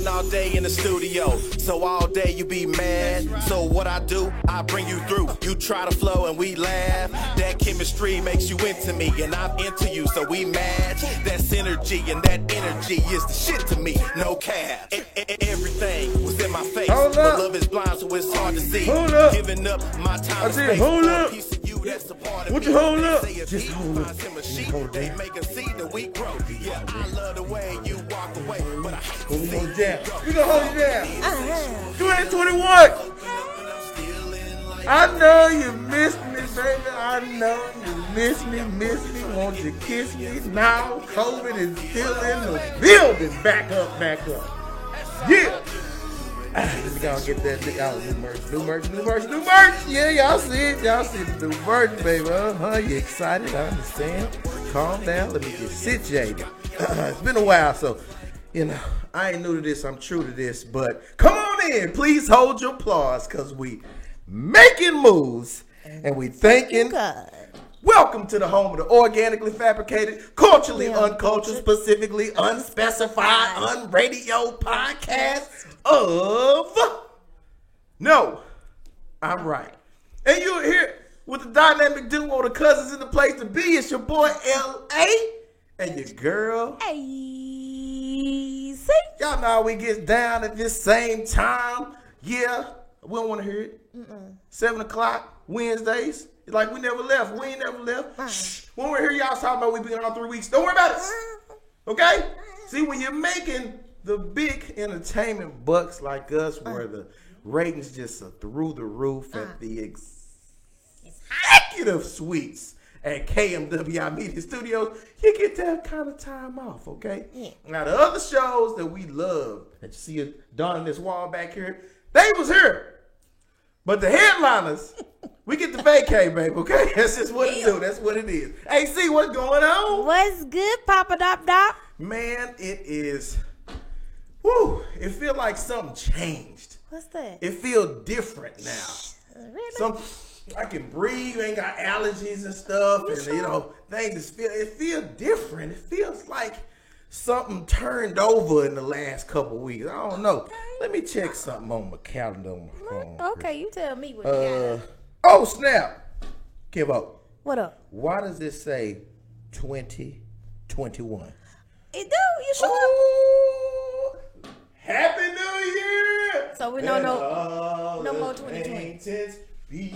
spend all day in the studio, so all day you be mad. So what I do, I bring you through. You try to flow and we laugh. That chemistry makes you into me, and I'm into you, so we match. That synergy and that energy is the shit to me. No cap. Everything was in my face, but love is blind, so it's hard to see. Giving up my time. I said, hold up. What you hold up? Just hold up. They make us see that we grow. Yeah, I love the way you walk away, but I hate to see you go. We gonna hold you down. 2021. I know you missed me, baby. I know you miss me. Want you kiss me now? COVID is still in the building. Back up. Yeah. Let me go get that new merch. Yeah, y'all see it. Y'all see the new merch, baby. You excited? I understand. Calm down. Let me get situated. It's been a while, so, I ain't new to this. I'm true to this. But come on in. Please hold your applause, because we making moves, and we thanking God. Welcome to the home of the organically fabricated, culturally uncultured, specifically unspecified, unradio podcast of No, I'm Right. And you're here with the dynamic duo, the cousins in the place to be. It's your boy L.A. and your girl. Hey, y'all know how we get down at this same time. Yeah, we don't want to hear it. 7 o'clock Wednesdays. It's like we never left. We ain't never left. Shh. When we hear y'all talking about we been on 3 weeks, don't worry about it. Okay? See, when you're making the big entertainment bucks like us, where the ratings just are through the roof at the executive suites at KMWI Media Studios, you get that kind of time off, okay? Yeah. Now, the other shows that we love, that you see done on this wall back here, they was here. But the headliners, we get the vacay, baby, okay? That's just what it do. That's what it is. Hey, see what's going on? What's good, Papa Dop Dop? Man, it is, it feel like something changed. What's that? It feel different now. Really? I can breathe, ain't got allergies and stuff, things feel different. It feels like something turned over in the last couple weeks. I don't know. Let me check something on my calendar on my phone. Okay, you tell me what you got. Oh, snap. Kivo. What up? Why does this say 2021? It do. You sure? Oh, Happy New Year. So we don't know no more 2020. We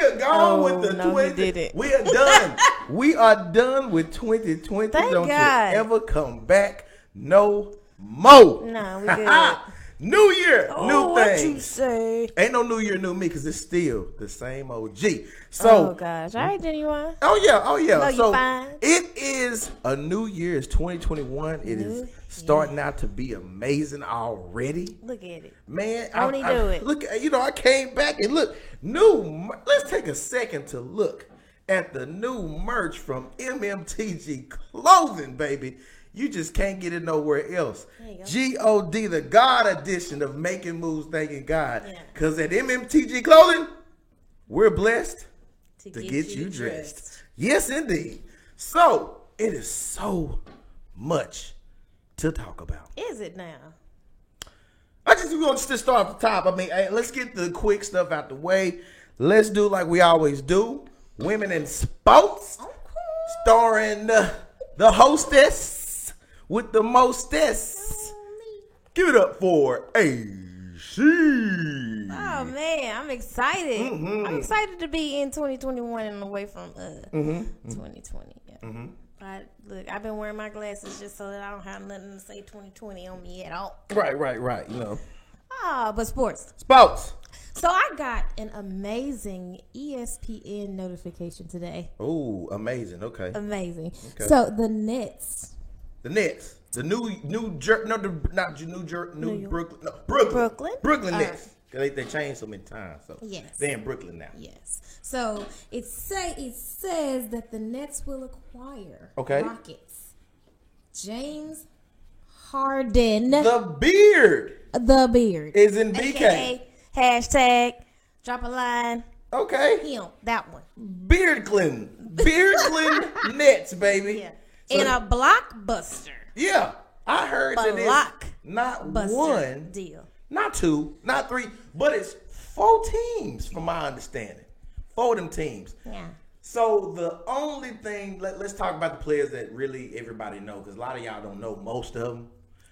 are gone with the 20. We are done. We are done with 2020. Thank don't God. You ever come back no more. No, we good. New year, new what things. You say? Ain't no new year, new me, because it's still the same OG. So, oh gosh, all right, Genuine. Oh yeah. No, so you fine. it is a new year. It's 2021. It is starting out to be amazing already. Look at it, man. Won't he do it? Look, I came back and look new. Let's take a second to look at the new merch from MMTG Clothing, baby. You just can't get it nowhere else. G-O-D, the God edition of Making Moves, Thanking God. Because at MMTG Clothing, we're blessed to get you dressed. Yes, indeed. So, it is so much to talk about. Is it now? We're going to just start at the top. I mean, hey, let's get the quick stuff out the way. Let's do like we always do. Women in Sports. Okay. Starring the hostess with the mostess. Give it up for AC. Oh man, I'm excited. I'm excited to be in 2021 and away from 2020. Yeah. But look, I've been wearing my glasses just so that I don't have nothing to say 2020 on me at all. Right. But sports. So I got an amazing ESPN notification today. Oh, amazing. Okay. Amazing. Okay. So the Nets. The Brooklyn Nets. They changed so many times, so they're in Brooklyn now. Yes. So it says that the Nets will acquire Rockets. James Harden. The beard is in BK. AKA hashtag drop a line. Okay. Him, that one. Beardland Nets, baby. Yeah. So, in a blockbuster. Yeah, I heard that not Buster one, deal. not two, not three, but it's 4 teams from my understanding. 4 of them teams. Yeah. So the only thing, let's talk about the players that really everybody know, because a lot of y'all don't know most of them.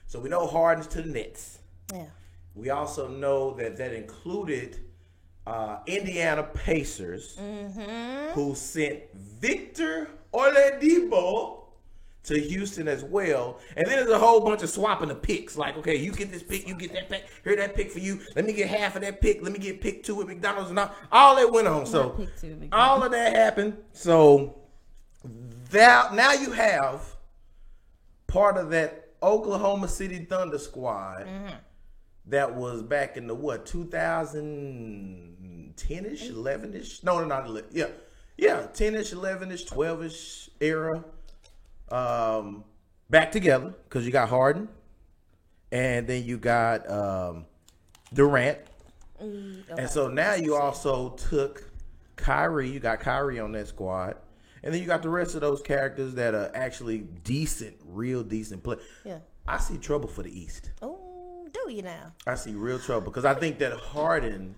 So we know Harden's to the Nets. Yeah. We also know that included Indiana Pacers, who sent Victor Oladipo to Houston as well. And then there's a whole bunch of swapping the picks. Like, okay, you get this pick, you get that pick. Here, that pick for you. Let me get half of that pick. Let me get pick 2 at McDonald's. And all that went on. So all of that happened. So now you have part of that Oklahoma City Thunder squad that was back in the 2010-ish, 11-ish? No, not 11. Yeah, 10-ish, 11-ish, 12-ish era. Back together because you got Harden, and then you got Durant, and so now you also took Kyrie. You got Kyrie on that squad, and then you got the rest of those characters that are actually decent, real decent play. Yeah, I see trouble for the East. Oh, do you now? I see real trouble because I think that Harden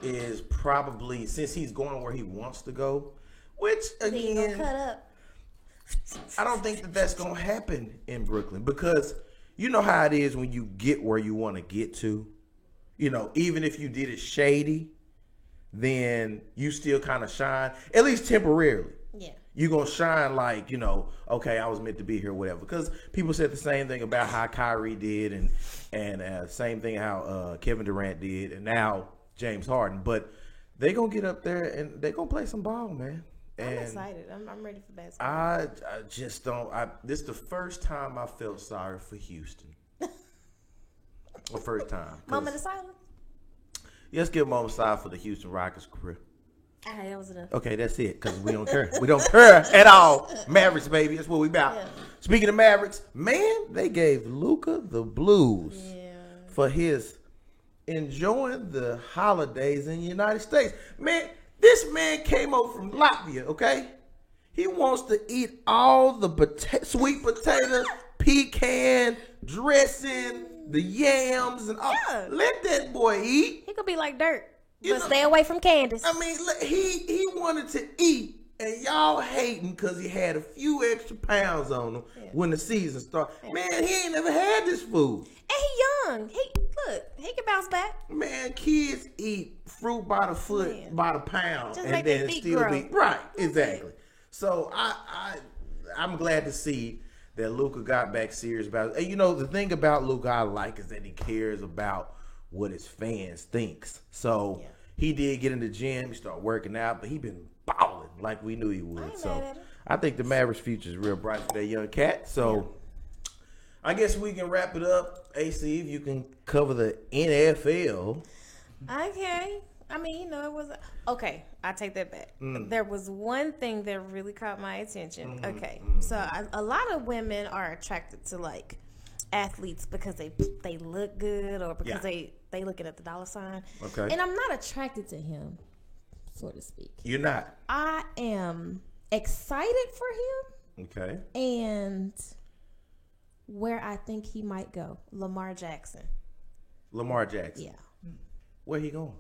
is probably, since he's going where he wants to go, which He gonna again. cut up. I don't think that that's going to happen in Brooklyn because you know how it is when you get where you want to get to. You know, even if you did it shady, then you still kind of shine, at least temporarily. Yeah. You're going to shine like, you know, okay, I was meant to be here, whatever. Because people said the same thing about how Kyrie did and same thing how Kevin Durant did and now James Harden. But they're going to get up there and they're going to play some ball, man. I'm And excited. I'm ready for basketball. I just don't. This is the first time I felt sorry for Houston. The first time. Moment of silence. Let's give a moment of silence for the Houston Rockets career. That was enough. Okay, that's it. Because we don't care. We don't care at all. Mavericks, baby. That's what we about. Yeah. Speaking of Mavericks, man, they gave Luka the blues for his enjoying the holidays in the United States. Man, this man came over from Latvia, okay? He wants to eat all the sweet potato, pecan, dressing, the yams, and all. Yeah. Let that boy eat. He could be like dirt, You but know- stay away from Candace. I mean, look, he wanted to eat, and y'all hating because he had a few extra pounds on him when the season started. Man, he ain't never had this food. And he young. He can bounce back. Man, kids eat fruit by the foot, Man. by the pound, Just and make their then feet still grow. be right. That's Exactly. it. So I'm glad to see that Luka got back serious about it. And you know, the thing about Luka I like is that he cares about what his fans thinks. So he did get in the gym, he started working out, but he been balling like we knew he would. ain't So mad at him. I think the Mavericks' future is real bright for that young cat. So I guess we can wrap it up. AC, if you can cover the NFL. Okay. I mean, you know, it was okay. I take that back. There was one thing that really caught my attention. Okay, so a lot of women are attracted to like athletes because they look good or because they looking at the dollar sign. Okay. And I'm not attracted to him, so to speak. You're not. I am excited for him Okay. and where I think he might go. Lamar Jackson. Lamar Jackson. Yeah. Where he going?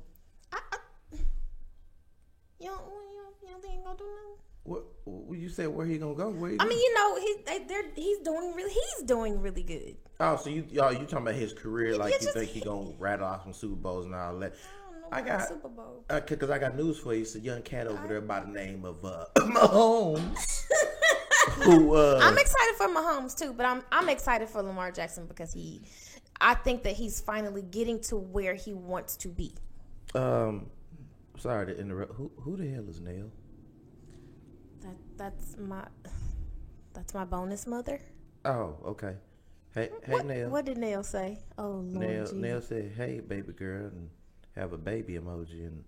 You don't think he gonna do nothing? What you said? Where he gonna go? Where he I going? mean, you know, he's doing really good. Oh, so you talking about his career? Like you just- think he gonna rattle off some Super Bowls and all that? I don't know I about got Super Bowl. because I got news for you. It's a young cat over there by the name of Mahomes. Who? I'm excited for Mahomes too, but I'm excited for Lamar Jackson because I think that he's finally getting to where he wants to be. Sorry to interrupt. Who the hell is Nell? That's my bonus mother. Oh, okay. Hey, Nell. What did Nail say? Oh Lord, Nell said, "Hey, baby girl," and have a baby emoji and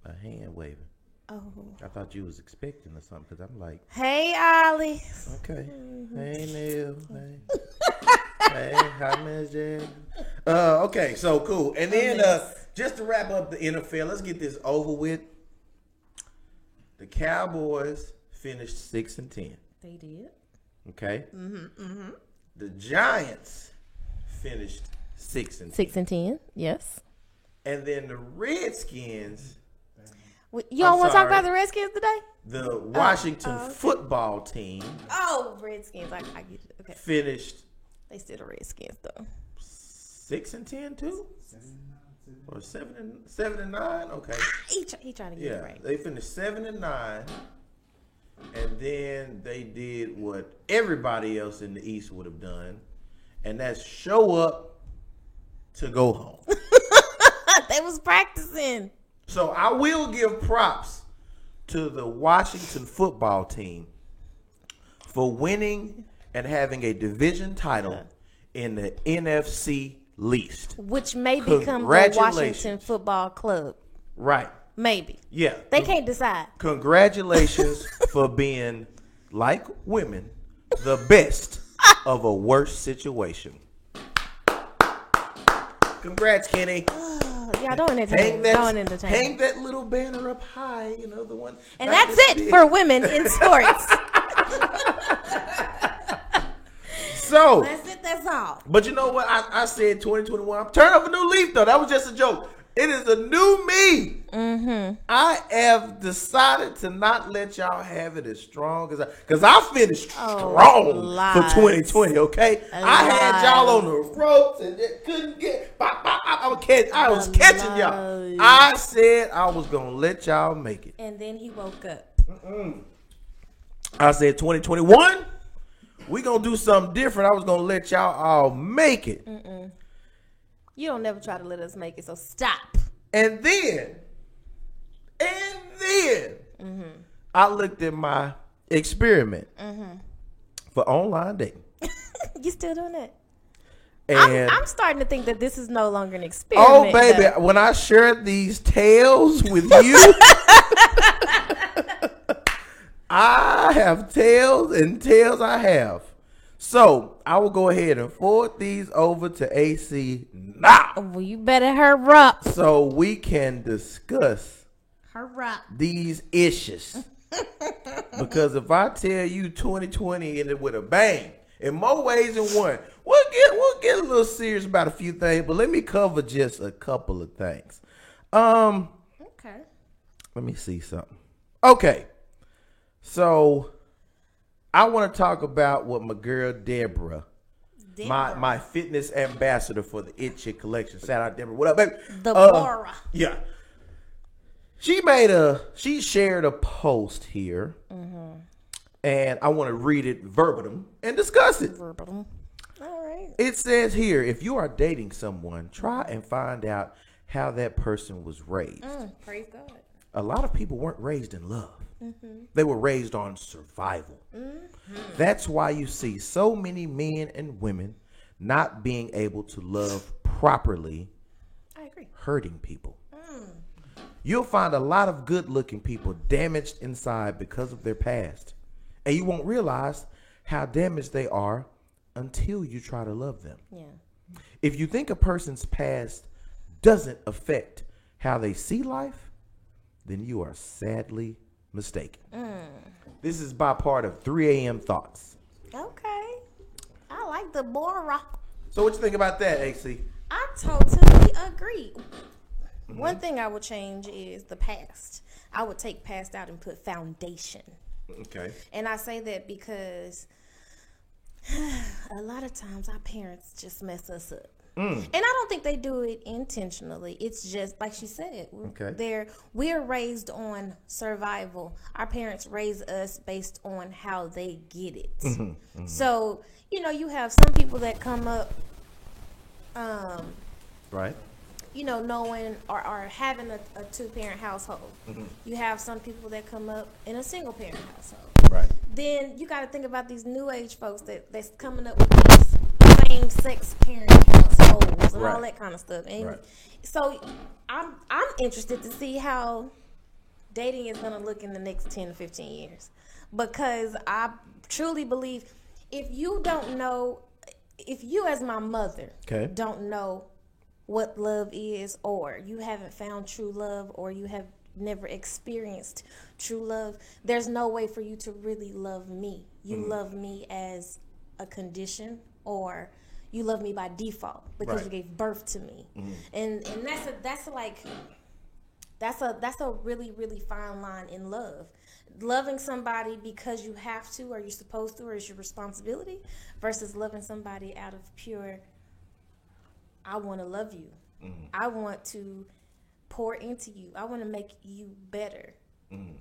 a hand waving. Oh. I thought you was expecting or something because I'm like, Hey, Ollie. okay. Hey, Nell. Hey. Hey, hi, Miss Jackson. Okay, so cool. And then just to wrap up the NFL, let's get this over with. The Cowboys finished 6-10. They did. Okay. The Giants finished 6-10. 6-10. Yes. And then the Redskins. You don't want to talk about the Redskins today? The Washington football team. Oh, Redskins. I get it. Okay. Finished. They still the Redskins though. 6-10 too. Or 7-9. Okay. He trying to get it right. They finished 7-9. And then they did what everybody else in the East would have done, and that's show up to go home. They was practicing. So I will give props to the Washington football team for winning and having a division title in the NFC least. Which may become the Washington Football Club. Right. Maybe. Yeah. They can't decide. Congratulations for being, like women, the best of a worse situation. Congrats, Kenny. Yeah, don't entertain. Hang that little banner up high, the one. And that's it for women in sports. So. That's it, that's all. But you know what? I said 2021. Turn up a new leaf, though. That was just a joke. It is a new me. Mm-hmm. I have decided to not let y'all have it as strong as because I finished strong for 2020. Okay, I had y'all on the ropes and couldn't get. I was catching y'all. I said I was gonna let y'all make it, and then he woke up. I said 2021. We gonna do something different. I was gonna let y'all all make it. You don't never try to let us make it, so stop. And then, I looked at my experiment for online dating. You still doing that? And I'm starting to think that this is no longer an experiment. Oh, baby, when I shared these tales with you, I have tales and tales I have. So I will go ahead and forward these over to AC now. Well, you better hurry up. So we can discuss these issues. Because if I tell you 2020 ended with a bang, in more ways than one, we'll get a little serious about a few things, but let me cover just a couple of things. Okay. Let me see something. Okay. So I want to talk about what my girl Deborah, my fitness ambassador for the It Chick collection. Shout out Deborah. What up, baby? Deborah. Yeah. She shared a post here, and I want to read it verbatim and discuss it. Verbatim. All right. It says here, if you are dating someone, try and find out how that person was raised. Praise God. A lot of people weren't raised in love. They were raised on survival. That's why you see so many men and women not being able to love properly. I agree. Hurting people. You'll find a lot of good-looking people damaged inside because of their past. And you won't realize how damaged they are until you try to love them. Yeah. If you think a person's past doesn't affect how they see life, then you are sadly mistaken. This is by part of 3 a.m. Thoughts. Okay. I like the Bora. So what you think about that, AC? I totally agree. One thing I would change is the past. I would take past out and put foundation. Okay. And I say that because a lot of times our parents just mess us up. And I don't think they do it intentionally. It's just like she said. We're raised on survival. Our parents raise us based on how they get it. So, you have some people that come up, right? Knowing or having a two-parent household. You have some people that come up in a single-parent household. Right. Then you got to think about these new age folks that's coming up with these same-sex parent households and all that kind of stuff. And so I'm interested to see how dating is going to look in the next 10 to 15 years. Because I truly believe if you as my mother don't know what love is, or you haven't found true love, or you have never experienced true love, there's no way for you to really love me. You love me as a condition, or you love me by default because you gave birth to me. And that's a really, really fine line in love. Loving somebody because you have to, or you're supposed to, or it's your responsibility, versus loving somebody out of pure, I want to love you. I want to pour into you. I want to make you better.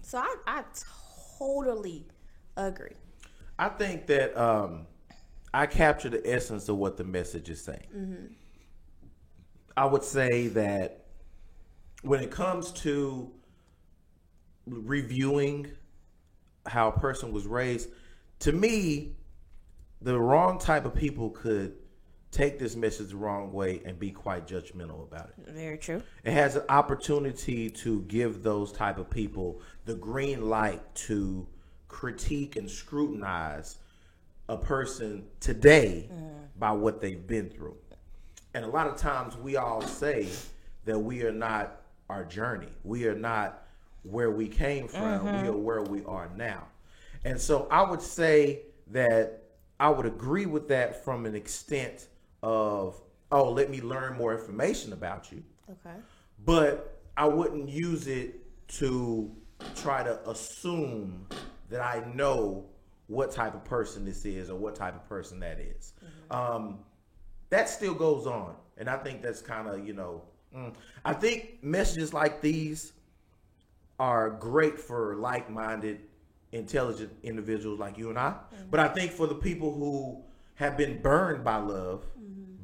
So I totally agree. I think that I capture the essence of what the message is saying. I would say that when it comes to reviewing how a person was raised, to me, the wrong type of people could take this message the wrong way and be quite judgmental about it. Very true. It has an opportunity to give those type of people the green light to critique and scrutinize a person today by what they've been through. And a lot of times we all say that we are not our journey. We are not where we came from. We are where we are now. And so I would say that I would agree with that from an extent of, oh, let me learn more information about you. Okay. But I wouldn't use it to try to assume that I know what type of person this is or what type of person that is. That still goes on. And I think that's kind of, I think messages like these are great for like-minded, intelligent individuals like you and I. But I think for the people who have been burned by love,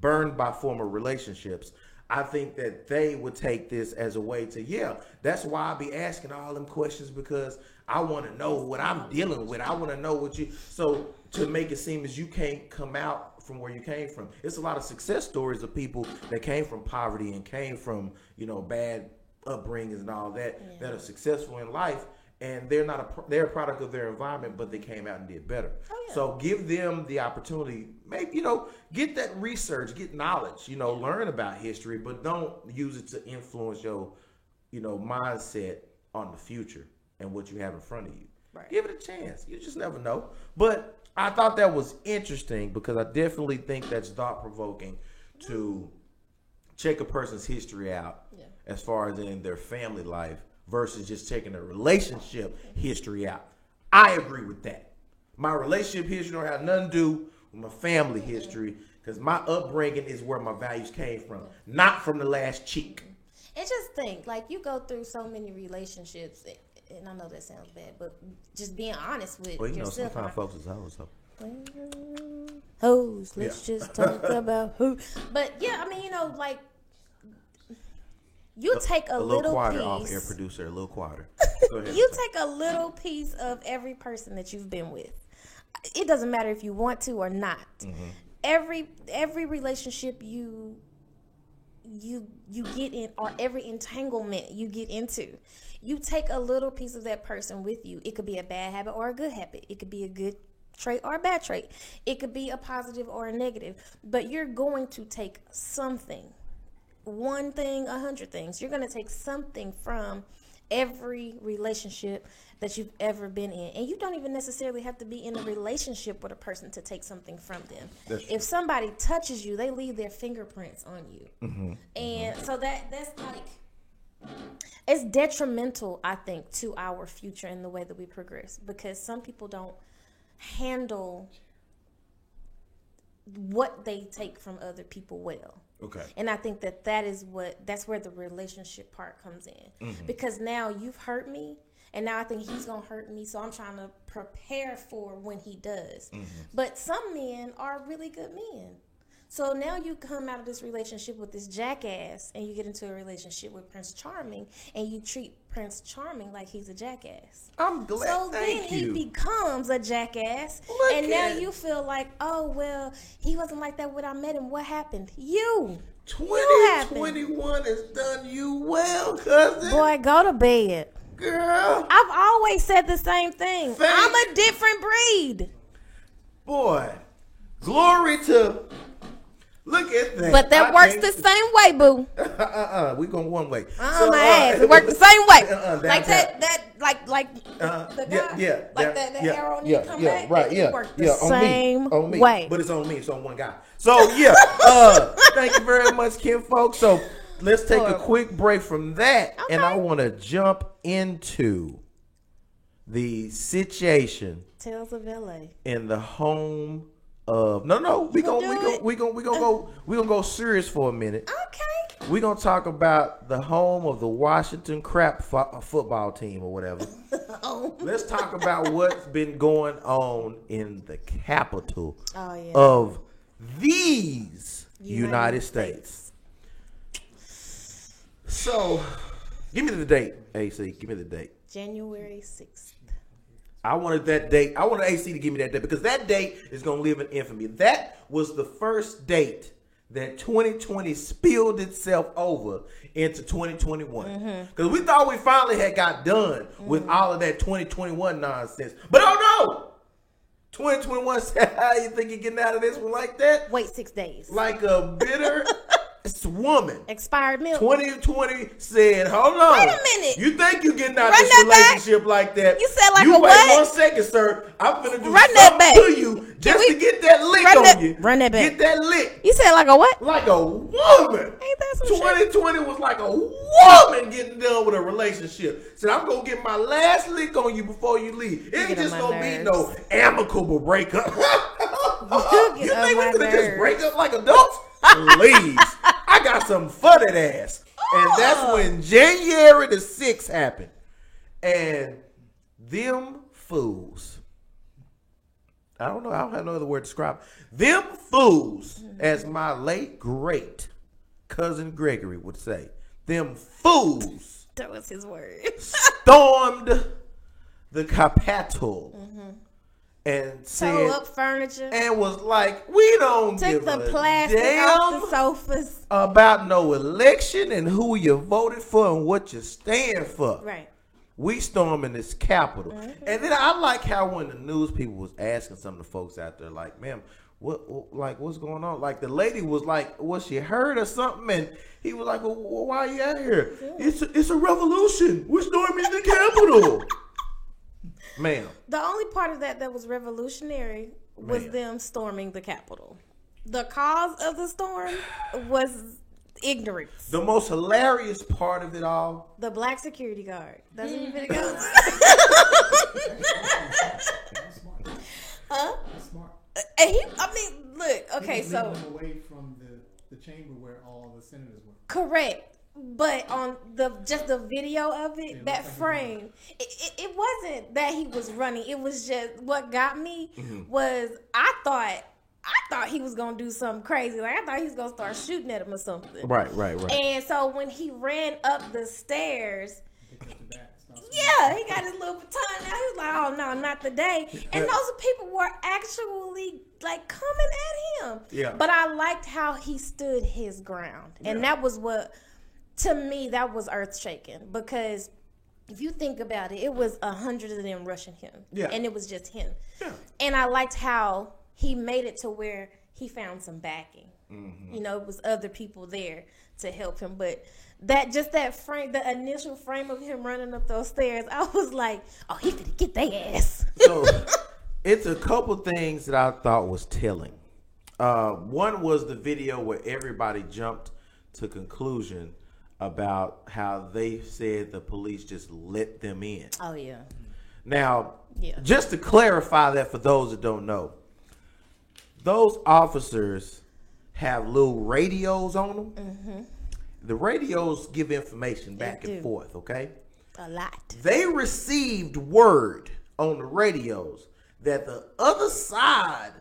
burned by former relationships, I think that they would take this as a way to, that's why I be asking all them questions, because I want to know what I'm dealing with. I want to know what so to make it seem as you can't come out from where you came from. It's a lot of success stories of people that came from poverty and came from, bad upbringings and all that, that are successful in life. And they're they're a product of their environment, but they came out and did better. So give them the opportunity, maybe, get that research, get knowledge, learn about history, but don't use it to influence your, mindset on the future and what you have in front of you. Right. Give it a chance. You just never know. But I thought that was interesting because I definitely think that's thought-provoking to check a person's history out as far as in their family life versus just checking their relationship history out. I agree with that. My relationship history don't have nothing to do with my family history because my upbringing is where my values came from, not from the last cheek. And just think, you go through so many relationships, and I know that sounds bad, but just being honest with yourself. Sometimes folks is hoes. Hoes, let's just talk about who. But you take a little quieter piece. Off air producer, a little quieter. Go ahead. You take a little piece of every person that you've been with. It doesn't matter if you want to or not. Every relationship you get in, or every entanglement you get into, you take a little piece of that person with you. It could be a bad habit or a good habit. It could be a good trait or a bad trait. It could be a positive or a negative. But you're going to take something. One thing, 100 things. You're going to take something from every relationship that you've ever been in. And you don't even necessarily have to be in a relationship with a person to take something from them. If somebody touches you, they leave their fingerprints on you. And so that's it's detrimental, I think, to our future and the way that we progress, because some people don't handle what they take from other people well. Okay. And I think that's where the relationship part comes in. Because now you've hurt me, and now I think he's going to hurt me, so I'm trying to prepare for when he does. But some men are really good men. So now you come out of this relationship with this jackass, and you get into a relationship with Prince Charming, and you treat Prince Charming like he's a jackass. I'm glad. So then he becomes a jackass, and now you feel like, oh, well, he wasn't like that when I met him. What happened? 2021 has done you well, cousin. Boy, go to bed. Girl. I've always said the same thing. I'm a different breed. Boy, glory to Look at that. But that works the same way, boo. We going one way. My ass. It works the same way. Like that the guy, that arrow need to come back. Right, it works the on same me. way. But it's on me. It's on one guy. So, yeah. Thank you very much, Kim, folks. So, let's take a quick break from that. Okay. And I want to jump into the situation. Tales of LA. In the home of we're gonna go serious for a minute. Okay. We're gonna talk about the home of the Washington Crap football team or whatever. Let's talk about what's been going on in the capital of these United States. So, give me the date, AC. Give me the date. January 6th. I wanted that date. I wanted AC to give me that date because that date is going to live in infamy. That was the first date that 2020 spilled itself over into 2021. Because we thought we finally had got done with all of that 2021 nonsense. But oh no! 2021 said, how you think you're getting out of this one like that? Wait 6 days. Like a bitter woman. Expired milk. 2020 said, hold on. Wait a minute. You think you getting out of this relationship like that? You said like you a wait what? 1 second, sir. I'm going to do Run that back. to you just to get that lick on you. Run that back. Get that lick. You said like a what? Like a woman. Ain't that some 2020 was like a woman getting done with a relationship. Said, I'm going to get my last lick on you before you leave. It ain't just going to be no amicable breakup. You think we're going to just break up like adults? Please. I got something for that ass. And that's when January the 6th happened. And them fools. I don't have no other word to describe. Them fools, as my late great cousin Gregory would say, them fools. That was his word. Stormed the Capitol. And said, tore up furniture and was like, we don't took give the a plastic damn off the sofas about no election and who you voted for and what you stand for. Right. We storming this Capitol. And then I like how when the news people was asking some of the folks out there, like, ma'am, what's going on? Like the lady was like, was she hurt or something? And he was like, well, why are you out here? It's a revolution. We're storming the Capitol. Ma'am. The only part of that was revolutionary was them storming the Capitol. The cause of the storm was ignorance. The most hilarious part of it all. The black security guard. That's even go. Huh? That's smart. And look, okay, so away from the chamber where all the senators were. Correct. But on the video of it, that frame, it wasn't that he was running. It was just what got me was I thought he was gonna do something crazy. Like I thought he was gonna start shooting at him or something. Right. And so when he ran up the stairs, yeah, he got his little baton out. He was like, "Oh no, not today!" And those people were actually like coming at him. Yeah. But I liked how he stood his ground, and that was what. To me, that was earth-shaking because if you think about it, it was 100 of them rushing him. Yeah. And it was just him. Yeah. And I liked how he made it to where he found some backing. You know, it was other people there to help him. But that frame, the initial frame of him running up those stairs, I was like, oh, he finna get their ass. So it's a couple things that I thought was telling. One was the video where everybody jumped to conclusion about how they said the police just let them in. Oh, yeah. Now, just to clarify that for those that don't know, those officers have little radios on them. The radios give information back and forth, okay? A lot. They received word on the radios that the other side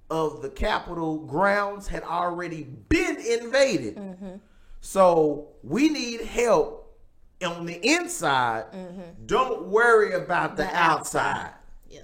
of the Capitol grounds had already been invaded. So we need help on the inside. Don't worry about the outside. Yeah.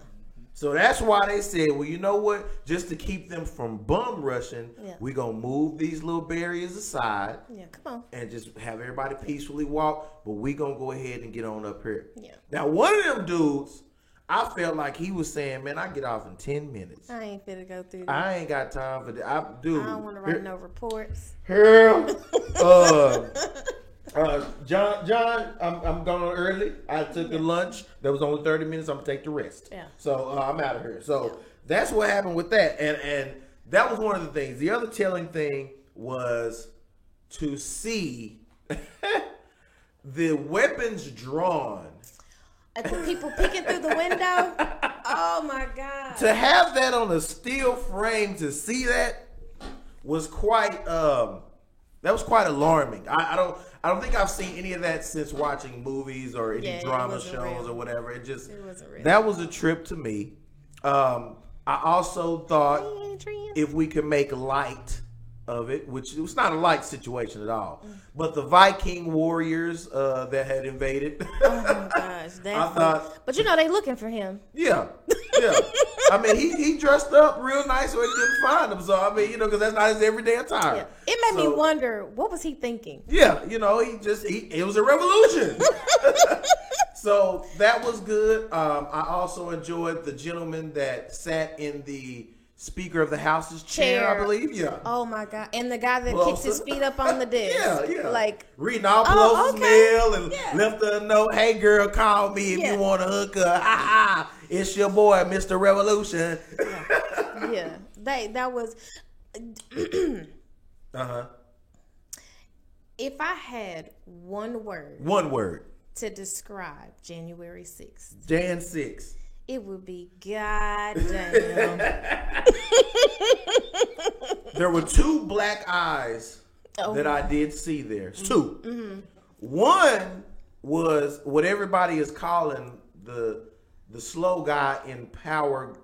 So that's why they said, well, you know what? Just to keep them from bum rushing, we're going to move these little barriers aside. Yeah, come on. And just have everybody peacefully walk. But we're going to go ahead and get on up here. Yeah. Now, one of them dudes, I felt like he was saying, man, I get off in 10 minutes. I ain't finna go through that. I ain't got time for that. I I don't want to write no reports. John, I'm going early. I took the lunch. That was only 30 minutes. I'm going to take the rest. Yeah. So I'm out of here. So that's what happened with that. And that was one of the things. The other telling thing was to see the weapons drawn. The people peeking through the window. Oh my God! To have that on a steel frame, to see that was quite alarming. I don't think I've seen any of that since watching movies or any drama shows or whatever. It wasn't real. That was a trip to me. I also thought if we could make light of it, which it was not a light situation at all, but the Viking warriors that had invaded. Oh my gosh, but they looking for him. Yeah. I mean, he dressed up real nice so he couldn't find him. So I mean, because that's not his everyday attire. Yeah. It made me wonder, what was he thinking? Yeah, it was a revolution. So that was good. I also enjoyed the gentleman that sat in the Speaker of the House's chair, I believe. Yeah. Oh my God! And the guy that kicks his feet up on the desk. Yeah. Like reading all Pelosi's mail and left her a note. Hey girl, call me if you want to hook up. Ha. It's your boy, Mr. Revolution. Yeah. That was. If I had one word to describe January 6th. Jan 6. It would be goddamn. There were 2 black eyes that I did see there. 2. Mm-hmm. One was what everybody is calling the slow guy in Power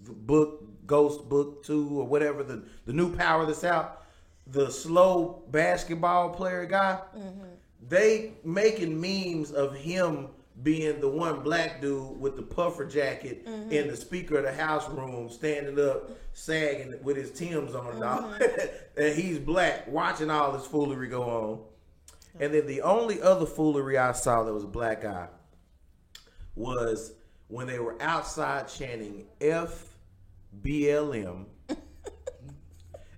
book, Ghost Book 2 or whatever, the new Power that's out. The slow basketball player guy. Mm-hmm. They making memes of him being the one black dude with the puffer jacket in the Speaker of the House room, standing up, sagging with his Timbs on, and he's black, watching all this foolery go on. And then the only other foolery I saw that was a black guy was when they were outside chanting FBLM,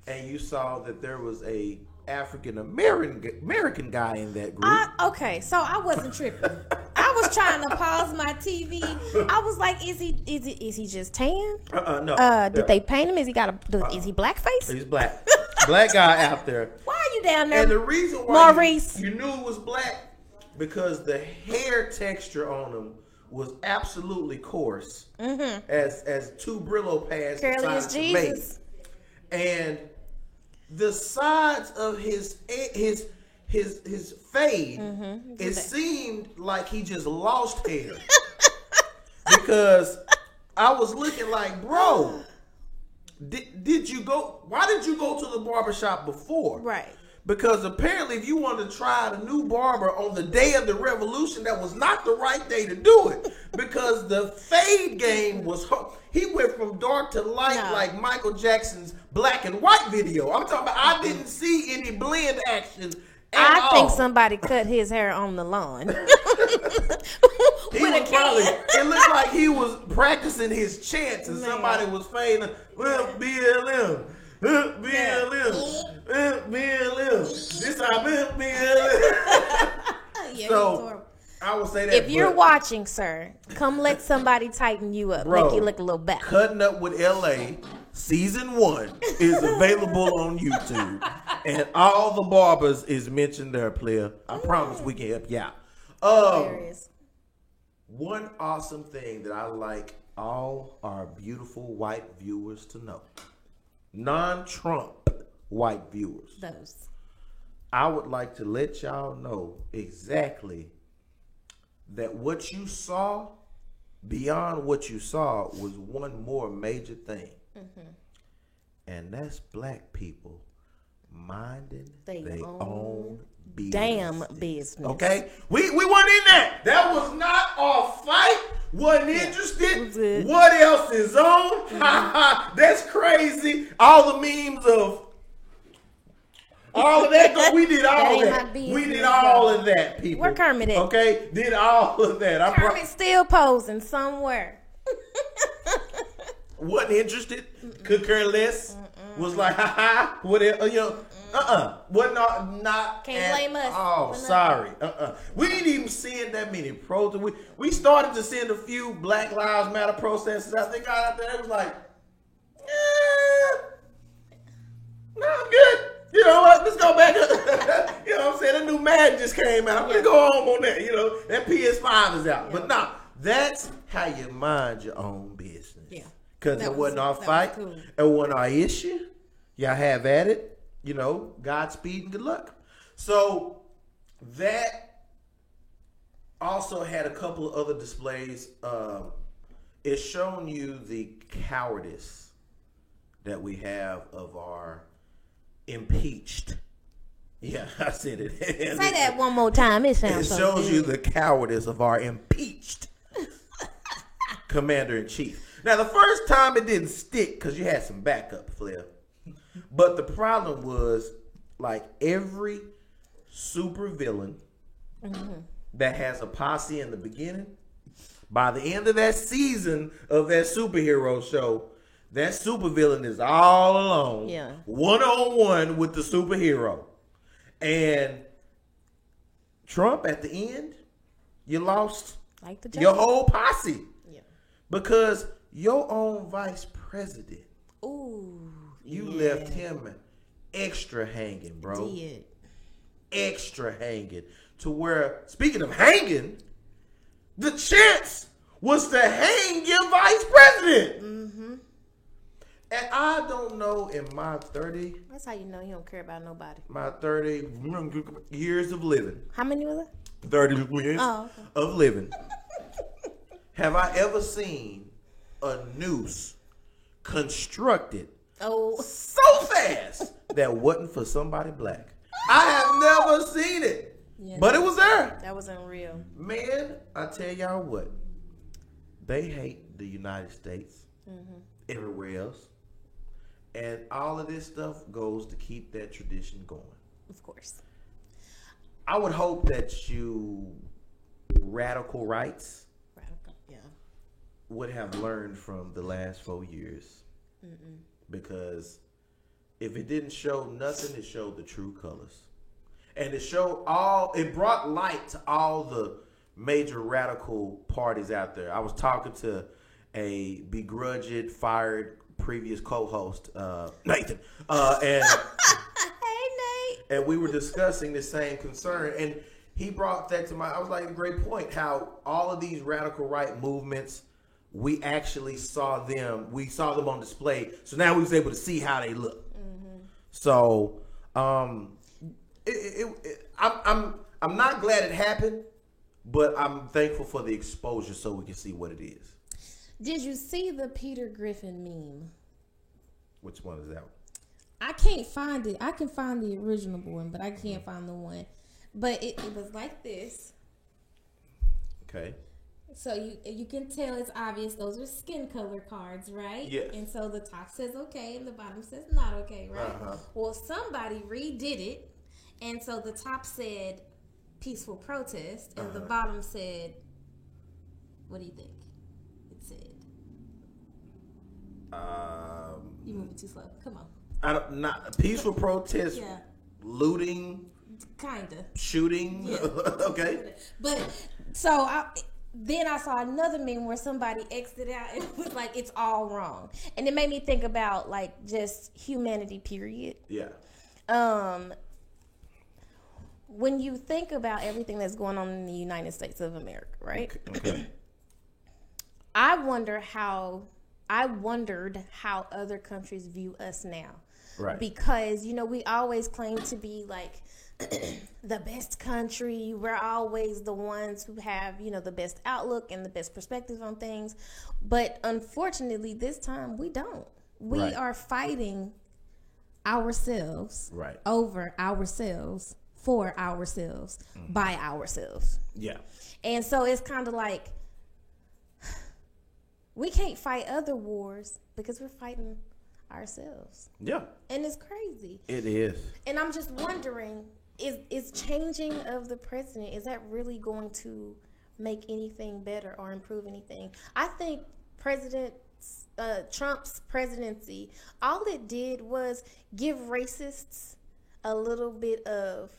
and you saw that there was a African American guy in that group. Okay, so I wasn't tripping. I was trying to pause my TV. I was like, is he just tan? No. Did they paint him? Is he is he blackface? He's black. Black guy out there. Why are you down there? And the reason why Maurice, you knew it was black because the hair texture on him was absolutely coarse, as 2 Brillo pads curly as Jesus, and the sides of his fade, it seemed like he just lost hair. Because I was looking like, bro, did you go? Why did you go to the barbershop before? Right. Because apparently if you wanted to try a new barber on the day of the revolution, that was not the right day to do it. Because the fade game was, he went from dark to light like Michael Jackson's black and white video. I'm talking about, I didn't see any blend action at all. I think somebody cut his hair on the lawn. It looked like he was practicing his chants and somebody was fading, BLM. BLM. This I BLM. So I would say that. If you're watching, sir, come let somebody tighten you up, make you look a little better. Cutting Up with LA season 1 is available on YouTube, and all the barbers is mentioned there, player. I promise we can help you out. One awesome thing that I like all our beautiful white viewers to know. Non-Trump white viewers. Those. I would like to let y'all know exactly that what you saw, beyond what you saw, was one more major thing. And that's black people minding their own business. Damn business. Okay? We weren't in that. That was not our fight. Wasn't interested. What else is on? That's crazy. All the memes of All of that. We did all ain't that. my business, We did all of that, people. Where Kermit at? Okay, did all of that. Kermit still posing somewhere. Wasn't interested. Could care less. Was like, ha, whatever. What not Can't at blame us. Oh, sorry. We didn't even send that many protests. We started to send a few Black Lives Matter protesters out. They got out there. It was like, no, I'm good. You know what? Let's go back. You know what I'm saying? A new Madden just came out. I'm going to go home on that. You know, that PS5 is out. But no, that's how you mind your own business. Yeah. Because it wasn't our that fight. was cool. It wasn't our issue. Y'all have at it. You know, Godspeed and good luck. So that also had a couple of other displays. It's showing you the cowardice that we have of our impeached. Yeah, I said it. Say that one more time. It sounds so shows good. you the cowardice of our impeached commander-in-chief. Now, the first time it didn't stick because you had some backup, Flair. But the problem was, like every super villain that has a posse in the beginning, by the end of that season of that superhero show, that supervillain is all alone, one-on-one with the superhero. And Trump, at the end, you lost Like the your Joker. whole posse. Yeah. Because your own vice president, Ooh. you left him extra hanging, bro. Did. Extra hanging. To where, speaking of hanging, the chance was to hang your vice president. Mm-hmm. And I don't know, in my 30 That's how you know you don't care about nobody. years of living, How many was it? 30 years Oh, okay. of living, have I ever seen a noose constructed Oh. so fast that wasn't for somebody black? I have never seen it, Yeah, but it was there. That wasn't real. Man, I tell y'all what, they hate the United States, everywhere else, and all of this stuff goes to keep that tradition going. Of course. I would hope that you radical rights Radical. Yeah. would have learned from the last 4 years. Because if it didn't show nothing, it showed the true colors. And it brought light to all the major radical parties out there. I was talking to a begrudged, fired previous co-host, Nathan, and Hey, Nate. and we were discussing the same concern, and he brought that to my. I was like, great point. How all of these radical right movements, we actually saw them. We saw them on display, so now we was able to see how they look. So, I'm not glad it happened, but I'm thankful for the exposure, so we can see what it is. Did you see the Peter Griffin meme? Which one is that? I can't find it. I can find the original one, but I can't find the one. But it was like this. Okay. So you can tell it's obvious those are skin color cards, right? Yes. And so the top says okay and the bottom says not okay, right? Uh-huh. Well, somebody redid it, and so the top said peaceful protest, and the bottom said, what do you think? It said. You moving too slow. Come on. Not peaceful protest, Yeah. looting, Kinda. shooting. Yeah. Okay. But then I saw another meme where somebody exited out and it was like it's all wrong, and it made me think about like just humanity. Period. Yeah. When you think about everything that's going on in the United States of America, right? Okay. I wondered how other countries view us now. Right. Because, we always claim to be like the best country. We're always the ones who have, the best outlook and the best perspective on things. But unfortunately, this time we don't. We Right. are fighting ourselves Right. over ourselves, for ourselves, by ourselves. Yeah. And so it's kind of like we can't fight other wars because we're fighting ourselves. Yeah. And it's crazy. It is. And I'm just wondering, is changing of the president, is that really going to make anything better or improve anything? I think Trump's presidency, all it did was give racists a little bit of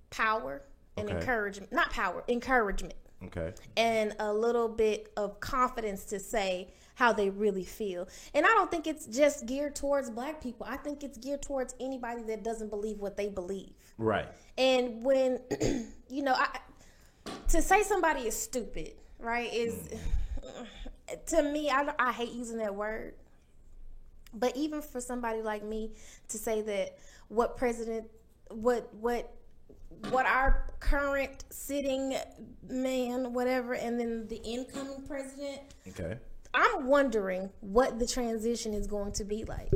power and encouragement. Not power, encouragement. Okay. And a little bit of confidence to say how they really feel. And I don't think it's just geared towards black people. I think it's geared towards anybody that doesn't believe what they believe. Right. And when, to say somebody is stupid, right, is, to me, I hate using that word. But even for somebody like me to say that what our current sitting man, whatever, and then the incoming president. Okay. I'm wondering what the transition is going to be like.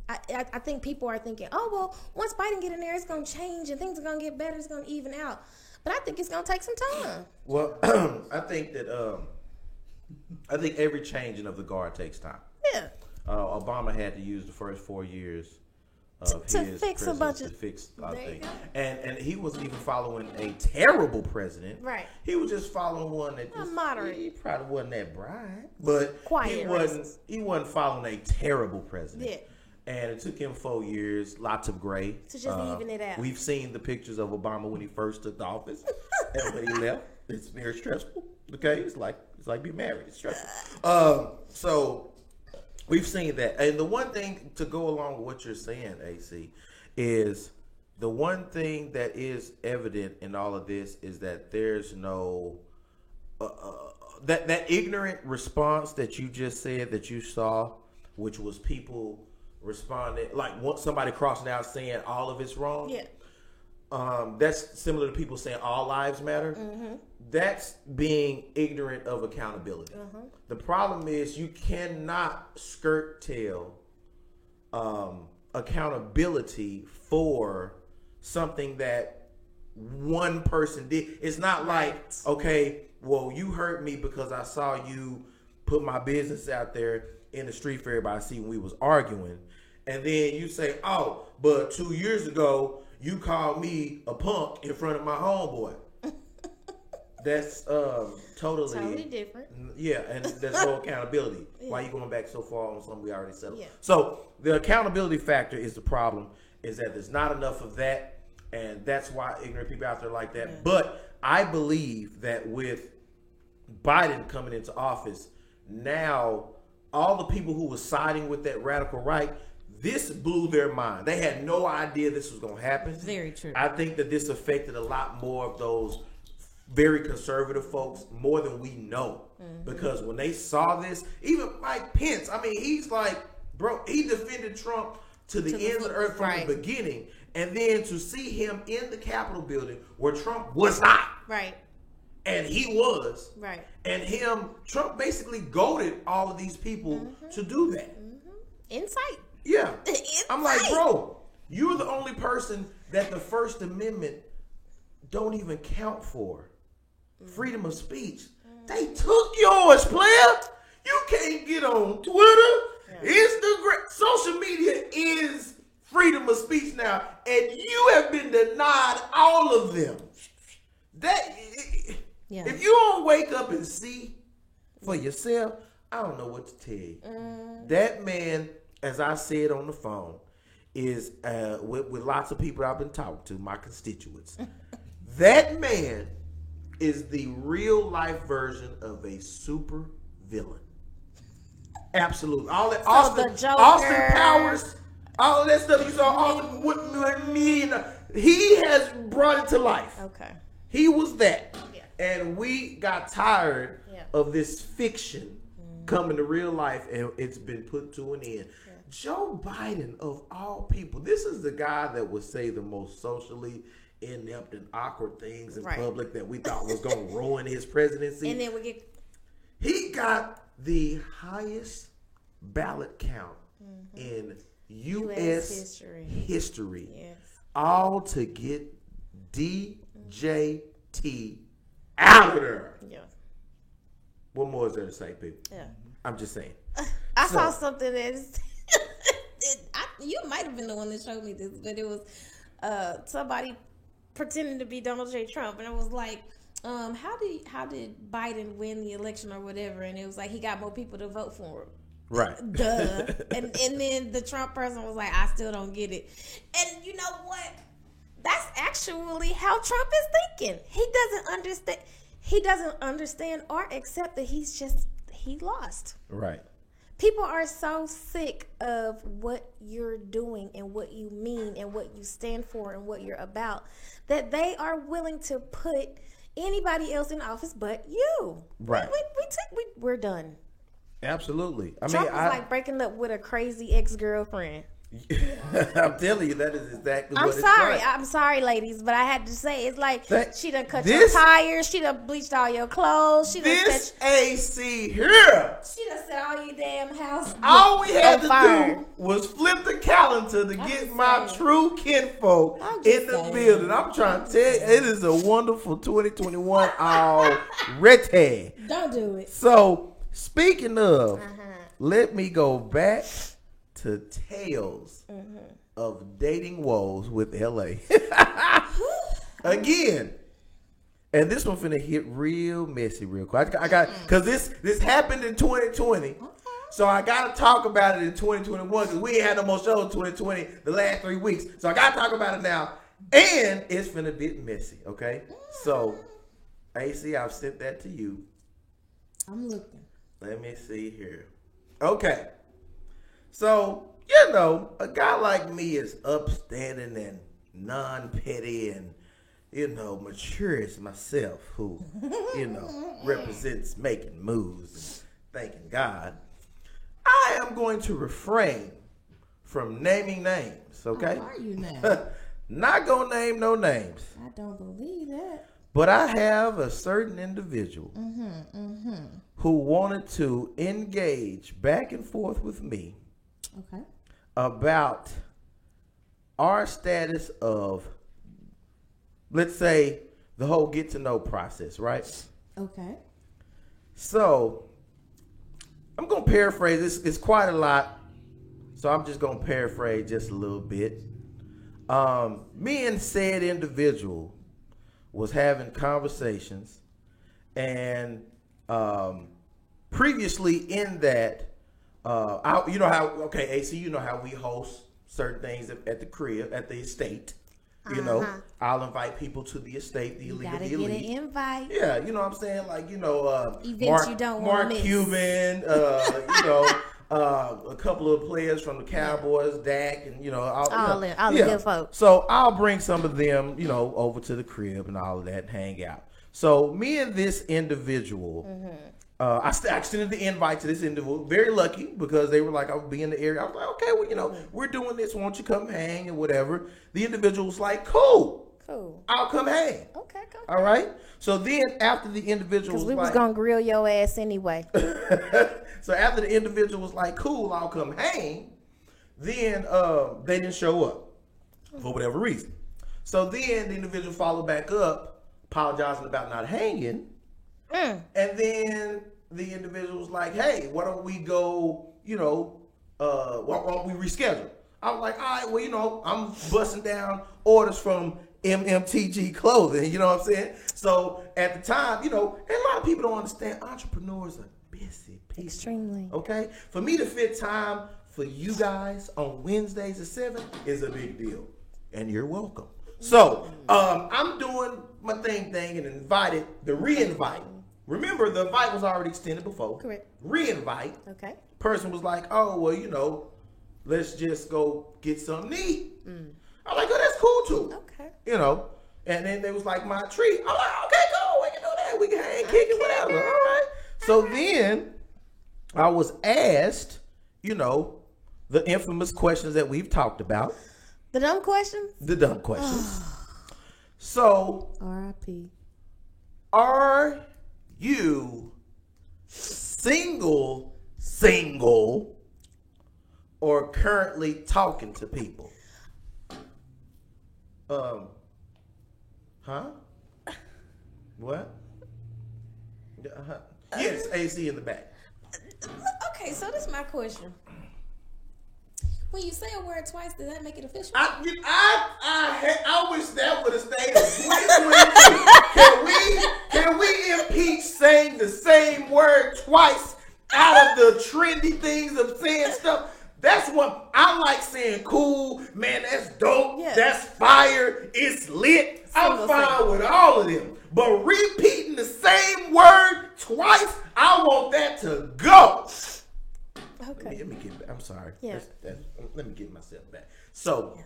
I think people are thinking, oh, well, once Biden get in there, it's going to change and things are going to get better. It's going to even out. But I think it's going to take some time. Well, I think that every changing of the guard takes time. Yeah. Obama had to use the first 4 years of to his fix a bunch of things. And he wasn't even following a terrible president. Right. He was just following one that just, moderate. He probably wasn't that bright, but Quiet he wasn't following a terrible president. Yeah. And it took him 4 years, lots of gray. To just even it out. We've seen the pictures of Obama when he first took the office and when he left. It's very stressful. Okay, it's like being married. It's stressful. So we've seen that. And the one thing to go along with what you're saying, AC, is the one thing that is evident in all of this is that there's no that ignorant response that you just said that you saw, which was people responding like somebody crossing out saying all of it's wrong. Yeah. That's similar to people saying all lives matter. Mm-hmm. That's being ignorant of accountability. Mm-hmm. The problem is you cannot skirt tail accountability for something that one person did. It's not like, okay, well, you hurt me because I saw you put my business out there in the street for everybody to see when we was arguing. And then you say, oh, but 2 years ago, you called me a punk in front of my homeboy. That's totally different. Yeah, and there's no accountability. Yeah. Why are you going back so far on something we already settled? Yeah. So the accountability factor is the problem, is that there's not enough of that, and that's why ignorant people out there like that. Yeah. But I believe that with Biden coming into office, now all the people who were siding with that radical right, this blew their mind. They had no idea this was going to happen. Very true. I think that this affected a lot more of those very conservative folks more than we know. Mm-hmm. Because when they saw this, even Mike Pence, I mean, he's like, bro, he defended Trump to the end of the earth from the beginning. And then to see him in the Capitol building where Trump was not. Right. And he was. Right. And Trump basically goaded all of these people to do that. Mm-hmm. Insight. Yeah. I'm like, bro, you're the only person that the First Amendment don't even count for. Freedom of speech. They took yours, player. You can't get on Twitter, Instagram. Social media is freedom of speech now, and you have been denied all of them. If you don't wake up and see for yourself, I don't know what to tell you. That man, as I said on the phone, is with lots of people I've been talking to, my constituents. That man is the real life version of a super villain. Absolutely. All that Austin Powers, all of that stuff you saw, Austin with me, he has brought it to life. Okay. He was that. Yeah. And we got tired of this fiction coming to real life, and it's been put to an end. Yeah. Joe Biden, of all people, this is the guy that would say the most socially inept and awkward things in public that we thought was going to ruin his presidency. And then he got the highest ballot count in U.S. history. Yes. All to get DJT out of there. Yeah. What more is there to say, people? Yeah. I'm just saying. I saw something that You might have been the one that showed me this, but it was somebody pretending to be Donald J. Trump, and it was like, how did Biden win the election or whatever? And it was like he got more people to vote for him. Right. Duh. and then the Trump person was like, I still don't get it. And you know what? That's actually how Trump is thinking. He doesn't understand or accept that he lost. Right. People are so sick of what you're doing and what you mean and what you stand for and what you're about that they are willing to put anybody else in office but you. Right. We're done. Absolutely. I Trump mean, was like breaking up with a crazy ex-girlfriend. I'm telling you, that is exactly what it's like. I'm sorry, ladies, but I had to say, it's like she done cut this- your tires, she done bleached all your clothes, she done This set, AC here, she done set all your damn house all we had on to fire. do was flip the calendar to get just my saying. true kinfolk I'm just in the saying. building. I'm trying to tell you, it is a wonderful 2021 already. Don't do it. So, speaking of, let me go back to Tales of Dating Woes with LA. Again. And this one finna hit real messy real quick. I got, because this happened in 2020. So I got to talk about it in 2021 because we ain't had no more shows in 2020 the last 3 weeks. So I got to talk about it now. And it's finna get messy, okay? So, AC, I've sent that to you. I'm looking. Let me see here. Okay. So, you know, a guy like me is upstanding and non-petty and, you know, mature as myself who, you know, represents making moves and thanking God. I am going to refrain from naming names, okay? How are you now? Not gonna name no names. I don't believe that. But I have a certain individual who wanted to engage back and forth with me Okay. about our status of, let's say, the whole get to know process, right? Okay. So, I'm going to paraphrase this. It's quite a lot, so I'm just going to paraphrase just a little bit. Me and said individual was having conversations, and previously in that, you know how, okay, AC, you know how we host certain things at the crib, at the estate. You know, I'll invite people to the estate, the You elite, gotta the get an elite. invite. Yeah, you know what I'm saying? Like, you know, Events you don't wanna Mark miss. Cuban, you know, a couple of players from the Cowboys, Dak, and, you know, all the good folks. So I'll bring some of them, you know, over to the crib and all of that, and hang out. So me and this individual, I extended the invite to this individual. Very lucky because they were like, I'll be in the area. I was like, okay, well, you know, we're doing this. Why don't you come hang and whatever? The individual was like, cool. I'll come hang. Okay, come. All right. So then after the individual Because was we was like, going to grill your ass anyway. so after the individual was like, cool, I'll come hang, then they didn't show up for whatever reason. So then the individual followed back up, apologizing about not hanging. And then the individual was like, hey, why don't we go, you know, why don't we reschedule? I was like, all right, well, you know, I'm busting down orders from MMTG Clothing, you know what I'm saying? So at the time, you know, and a lot of people don't understand, entrepreneurs are busy people. Extremely. Okay? For me to fit time for you guys on Wednesdays at 7 is a big deal. And you're welcome. So I'm doing my thing and invited the re-invite. Remember, the invite was already extended before. Correct. Re-invite. Okay. Person was like, oh, well, you know, let's just go get something to eat. I'm like, oh, that's cool too. Okay. You know, and then they was like, my treat. I'm like, okay, cool, we can do that. We can hang, kick it, whatever. All right. So then I was asked, you know, the infamous questions that we've talked about. The dumb questions? The dumb questions. So, R.I.P. are you single, or currently talking to people? Huh? What? Yes, AC in the back. Okay, so this is my question. When you say a word twice, does that make it official? I wish that would have stayed in 2022. Can we impeach saying the same word twice out of the trendy things of saying stuff? That's what I like saying. Cool, man. That's dope. Yeah. That's fire. It's lit. I'm fine with all of them. But repeating the same word twice, I want that to go. Okay. Let me get. I'm sorry. Yeah. Let me get myself back. So,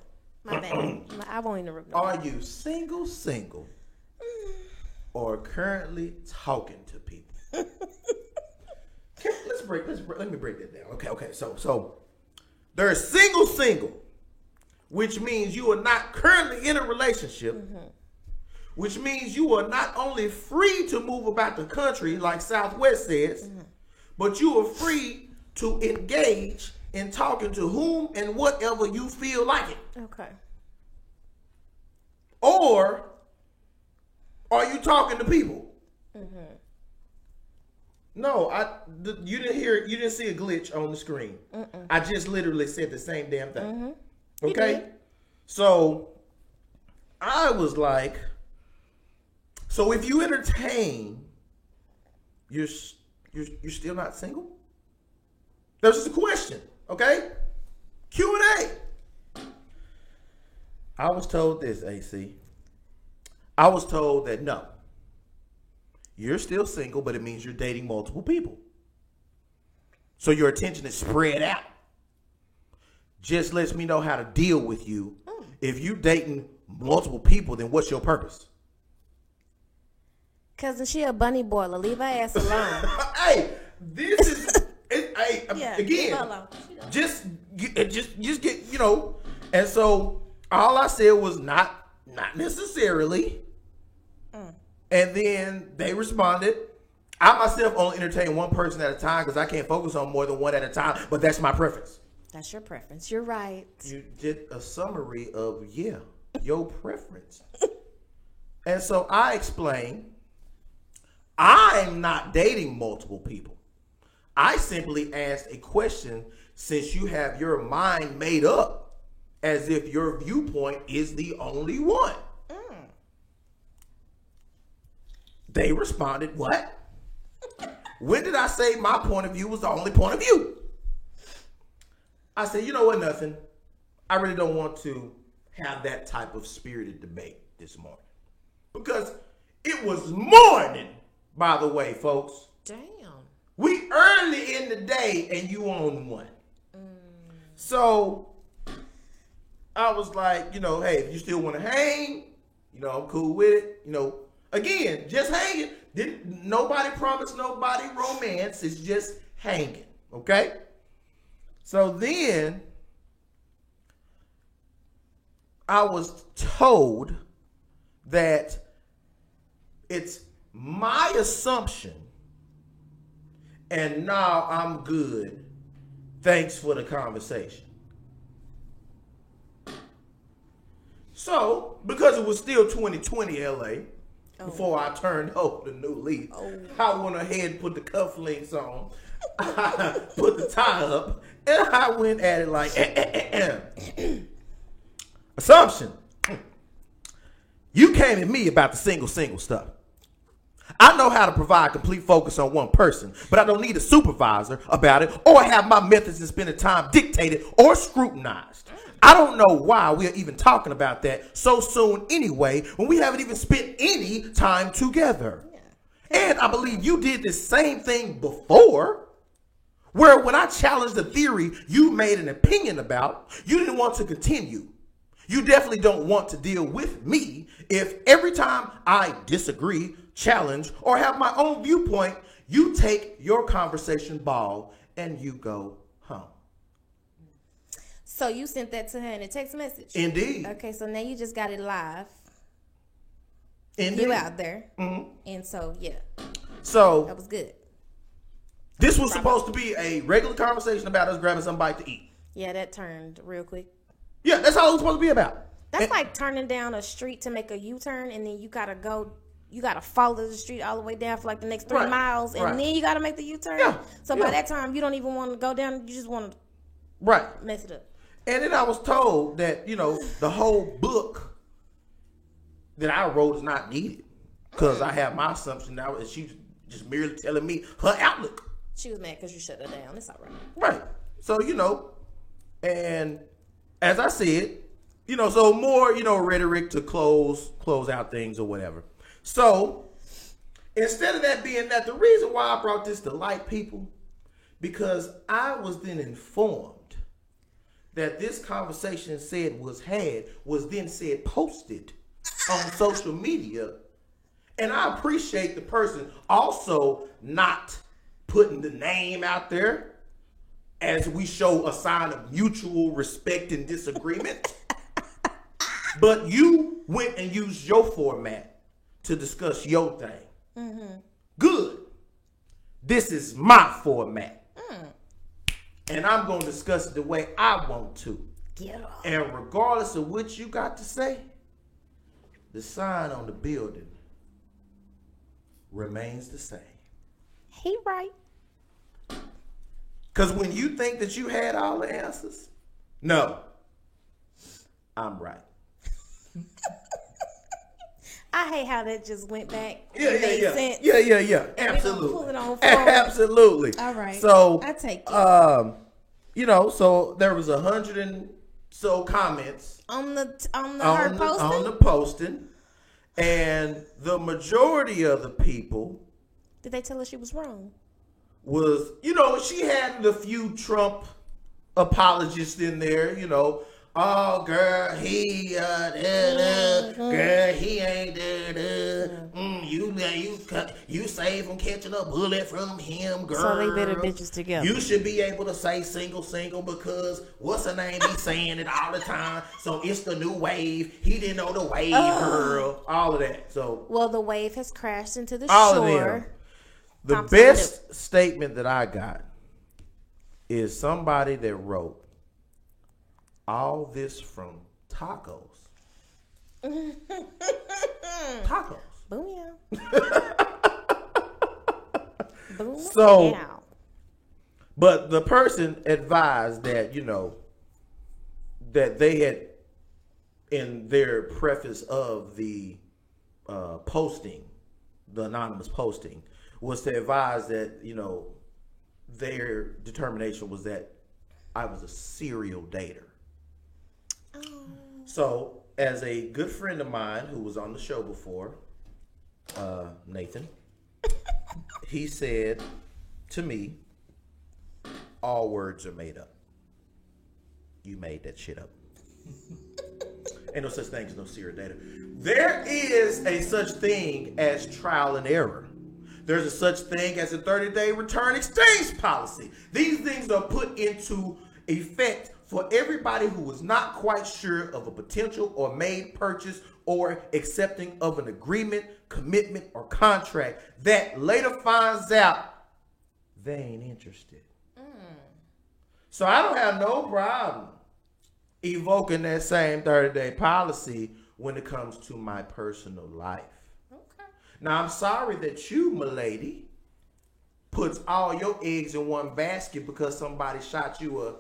My bad. I won't interrupt. are you single, or currently talking to people? Let me break that down. Okay. So there's single, which means you are not currently in a relationship, which means you are not only free to move about the country like Southwest says, but you are free to engage in talking to whom and whatever you feel like it. Okay. Or are you talking to people? No, you didn't hear. You didn't see a glitch on the screen. I just literally said the same damn thing. Okay, so I was like, so if you entertain, you're still not single? That's just a question. Okay, Q&A. I was told this, AC. I was told that no. You're still single, but it means you're dating multiple people. So your attention is spread out. Just lets me know how to deal with you. If you dating multiple people, then what's your purpose? Cousin, she a bunny boiler. Leave her ass alone. Hey, this is again. Just get, you know. And so all I said was not necessarily. And then they responded. I myself only entertain one person at a time because I can't focus on more than one at a time. But that's my preference. That's your preference. You're right. You did a summary of, your preference. And so I explained, I'm not dating multiple people. I simply asked a question since you have your mind made up as if your viewpoint is the only one. They responded, what? When did I say my point of view was the only point of view? I said, you know what, nothing. I really don't want to have that type of spirited debate this morning. Because it was morning, by the way, folks. Damn. We early in the day and you on one. So I was like, hey, if you still want to hang, I'm cool with it. Again, just hanging. Nobody promised nobody romance. It's just hanging. Okay? So then I was told that it's my assumption and now I'm good. Thanks for the conversation. So, because it was still 2020 LA, before I turned over the new leaf, I went ahead and put the cufflinks on. I put the tie up, and I went at it like, assumption. You came at me about the single stuff. I know how to provide complete focus on one person, but I don't need a supervisor about it or have my methods in spending time dictated or scrutinized. I don't know why we are even talking about that so soon anyway, when we haven't even spent any time together. And I believe you did the same thing before, where when I challenged the theory you made an opinion about, you didn't want to continue. You definitely don't want to deal with me if every time I disagree, challenge, or have my own viewpoint, you take your conversation ball and you go home. So you sent that to her in a text message? Indeed. Okay, so now you just got it live. Indeed. You out there. And so, So that was good. This was supposed to be a regular conversation about us grabbing somebody to eat. Yeah, that turned real quick. Yeah, that's all it was supposed to be about. That's like turning down a street to make a U-turn, and then you gotta follow the street all the way down for like the next 3 miles, and then you gotta make the U-turn. Yeah. So by that time, you don't even want to go down. You just want to mess it up. And then I was told that, the whole book that I wrote is not needed because I have my assumption now, and she's just merely telling me her outlook. She was mad because you shut her down. It's all right. Right. So, and as I said, so more, rhetoric to close out things or whatever. So instead of that being that, the reason why I brought this to light, people, because I was then informed that this conversation was then said posted on social media. And I appreciate the person also not putting the name out there as we show a sign of mutual respect and disagreement. But you went and used your format to discuss your thing. Mm-hmm. Good. This is my format. And I'm going to discuss it the way I want to. Get off. And regardless of what you got to say, the sign on the building remains the same. He right. Because when you think that you had all the answers, no, I'm right. I hate how that just went back. Yeah. Sense. Yeah. And Absolutely. pull it on forward. Absolutely. All right. So I take it. So there was 100 and so comments on the her posting. On the posting, and the majority of the people. Did they tell her she was wrong? Was she had a few Trump apologists in there, Oh, girl, he, girl, he ain't you save from catching a bullet from him, girl. So they better bitches together. You should be able to say single because what's her name? He's saying it all the time. So it's the new wave. He didn't know the wave, girl. All of that. So the wave has crashed into the all shore. Of them. The best statement that I got is somebody that wrote, all this from tacos. Tacos. Boom, Boom. So, but the person advised that, that they had, in their preface of the posting, the anonymous posting, was to advise that, their determination was that I was a serial dater. So, as a good friend of mine who was on the show before, Nathan, he said to me, all words are made up. You made that shit up. Ain't no such thing as no serial dater. There is a such thing as trial and error. There's a such thing as a 30-day return exchange policy. These things are put into effect for everybody who was not quite sure of a potential or made purchase or accepting of an agreement, commitment, or contract that later finds out they ain't interested. So I don't have no problem evoking that same 30-day policy when it comes to my personal life. Okay. Now, I'm sorry that you, milady, puts all your eggs in one basket because somebody shot you a...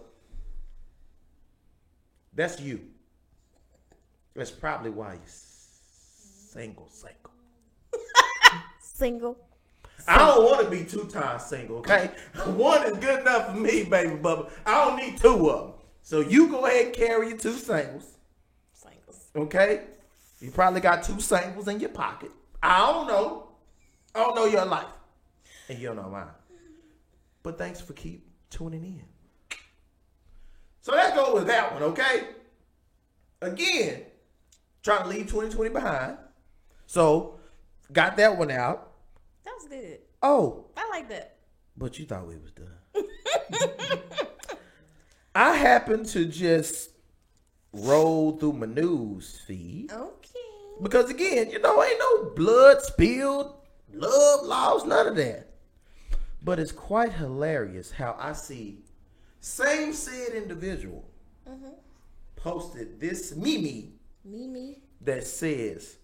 That's you. That's probably why you're single. Single. I don't want to be 2 times single, okay? 1 is good enough for me, baby bubba. I don't need 2 of them. So you go ahead and carry your 2 singles. Okay? You probably got 2 singles in your pocket. I don't know. I don't know your life. And you don't know mine. But thanks for keep tuning in. So let's go with that one, okay? Again, trying to leave 2020 behind. So, got that one out. That was good. Oh. I like that. But you thought we was done. I happened to just roll through my news feed. Okay. Because again, ain't no blood spilled, love lost, none of that. But it's quite hilarious how I see same said individual posted this meme that says,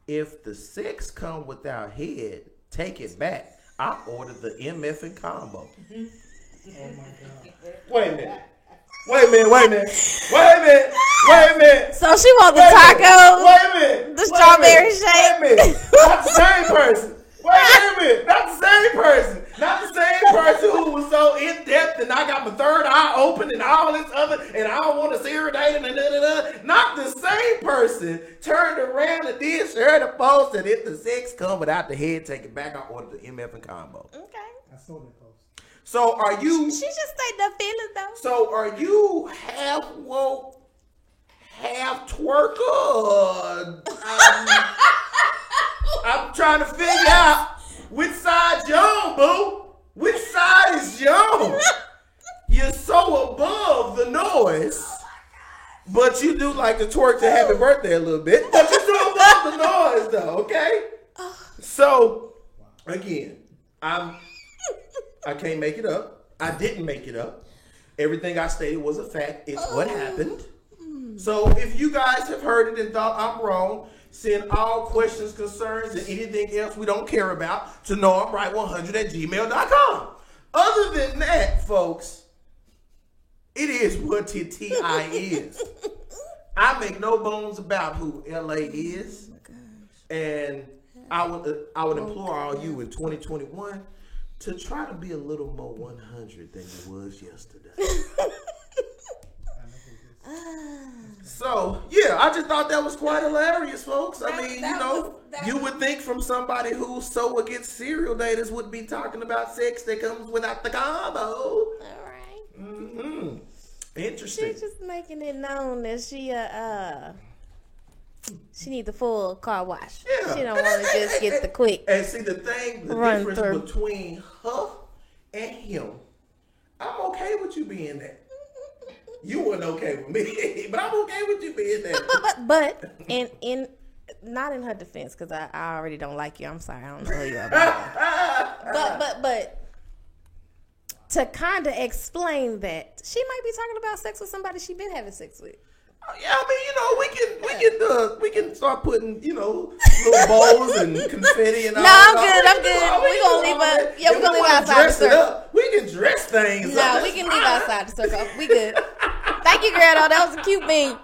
if the sex come without head, take it back. I ordered the MF and combo. Oh my God. Wait a minute. Wait a minute. So she wants the taco, Wait a minute. the strawberry shake. Wait a minute. Not the same person. Wait a minute. Not the same person. Not the same person who was so in depth and I got my third eye open and all this other and I don't want to irritate and da. Not the same person turned around and did share the post and if the sex come without the head, take it back. I ordered the MF and combo. Okay. I saw that post. So are you? She just stayed the feeling though. So are you half woke, half twerker? I'm trying to figure out which side you on, boo. Which side is you on? You're so above the noise, but you do like to twerk to happy birthday a little bit. But you're so above the noise, though. Okay. So again, I can't make it up. I didn't make it up. Everything I stated was a fact. It's what happened. So if you guys have heard it and thought I'm wrong, send all questions, concerns, and anything else we don't care about to knowimright100@gmail.com. Other than that, folks, it is what TTI is. I make no bones about who LA is. And I would implore all you in 2021 to try to be a little more 100 than you was yesterday. So, yeah, I just thought that was quite hilarious, folks. I mean, you would think from somebody who's so against serial daters would be talking about sex that comes without the combo. All right. Mm-hmm. Interesting. She's just making it known that she need the full car wash. Yeah. She don't want to just get the quick. And see, the difference through. between her and him, I'm okay with you being that. You weren't okay with me, but I'm okay with you being that. But in not in her defense, because I already don't like you. I'm sorry, I don't know who you are. But to kind of explain that, she might be talking about sex with somebody she been having sex with. Yeah, I mean, we can start putting, little bowls and confetti and all. No, I'm good. We're gonna leave her. Yeah, we're gonna leave her outside the circle. We can dress things up. No, we can leave outside the circle. We good. Thank you, girl. That was a cute bean.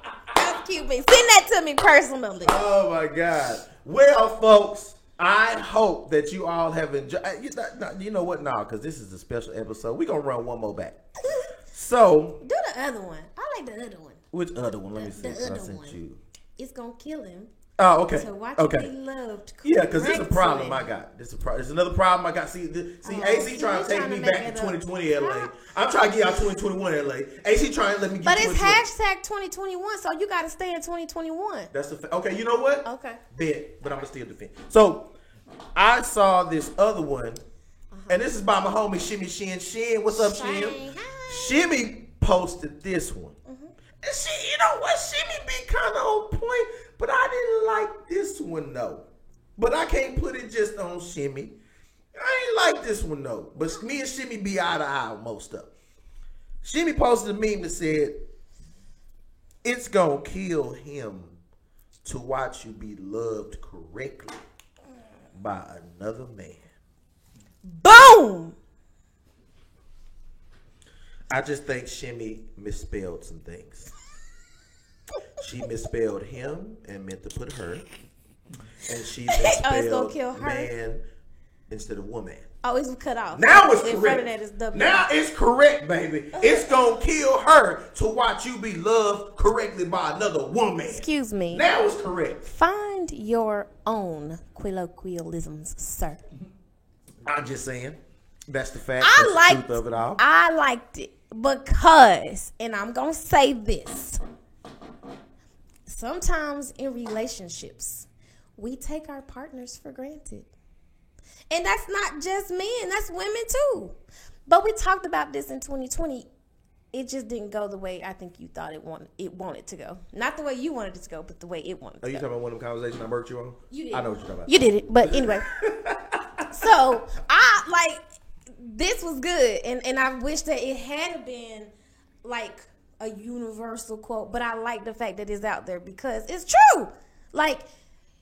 Send that to me personally. Oh my God. Well, folks, I hope that you all have enjoyed. You know what? No, because this is a special episode. We're gonna run one more back. So do the other one. I like the other one. Which other one? Let me see. The I other sent one. you. It's gonna kill him. Oh, okay. To watch okay. you be loved. Yeah, because this is a problem I got. This is another problem I got. See, AC trying to take me back to 2020 LA. I'm trying to get out 2021 LA. AC trying to let me get. But it's hashtag 2021, so you got to stay in 2021. That's okay. You know what? Okay. Bet, but I'm gonna still defend. So I saw this other one, and this is by my homie Shimmy Shin. What's up, Shim? Shimmy posted this one. And you know what? Shimmy be kind of on point, but I didn't like this one though. But I can't put it just on Shimmy. I ain't like this one though. But me and Shimmy be eye to eye on most of. Shimmy posted a meme that said, "It's gonna kill him to watch you be loved correctly by another man." Boom! I just think Shimmy misspelled some things. She misspelled him and meant to put her. And she misspelled man instead of woman. Oh, it's cut off. Now it's in correct. Front of that is W. Now it's correct, baby. It's gonna kill her to watch you be loved correctly by another woman. Excuse me. Now it's correct. Find your own colloquialisms, sir. I'm just saying. That's the fact. That's the truth of it all. I liked it because, and I'm going to say this, sometimes in relationships, we take our partners for granted. And that's not just men, that's women too. But we talked about this in 2020. It just didn't go the way I think you thought it wanted to go. Not the way you wanted it to go, but the way it wanted to go. Are you talking about one of the conversations I worked you on? You did. I know what you're talking about. You did it, but anyway. So, this was good, and I wish that it had been like a universal quote, but I like the fact that it's out there because it's true. Like,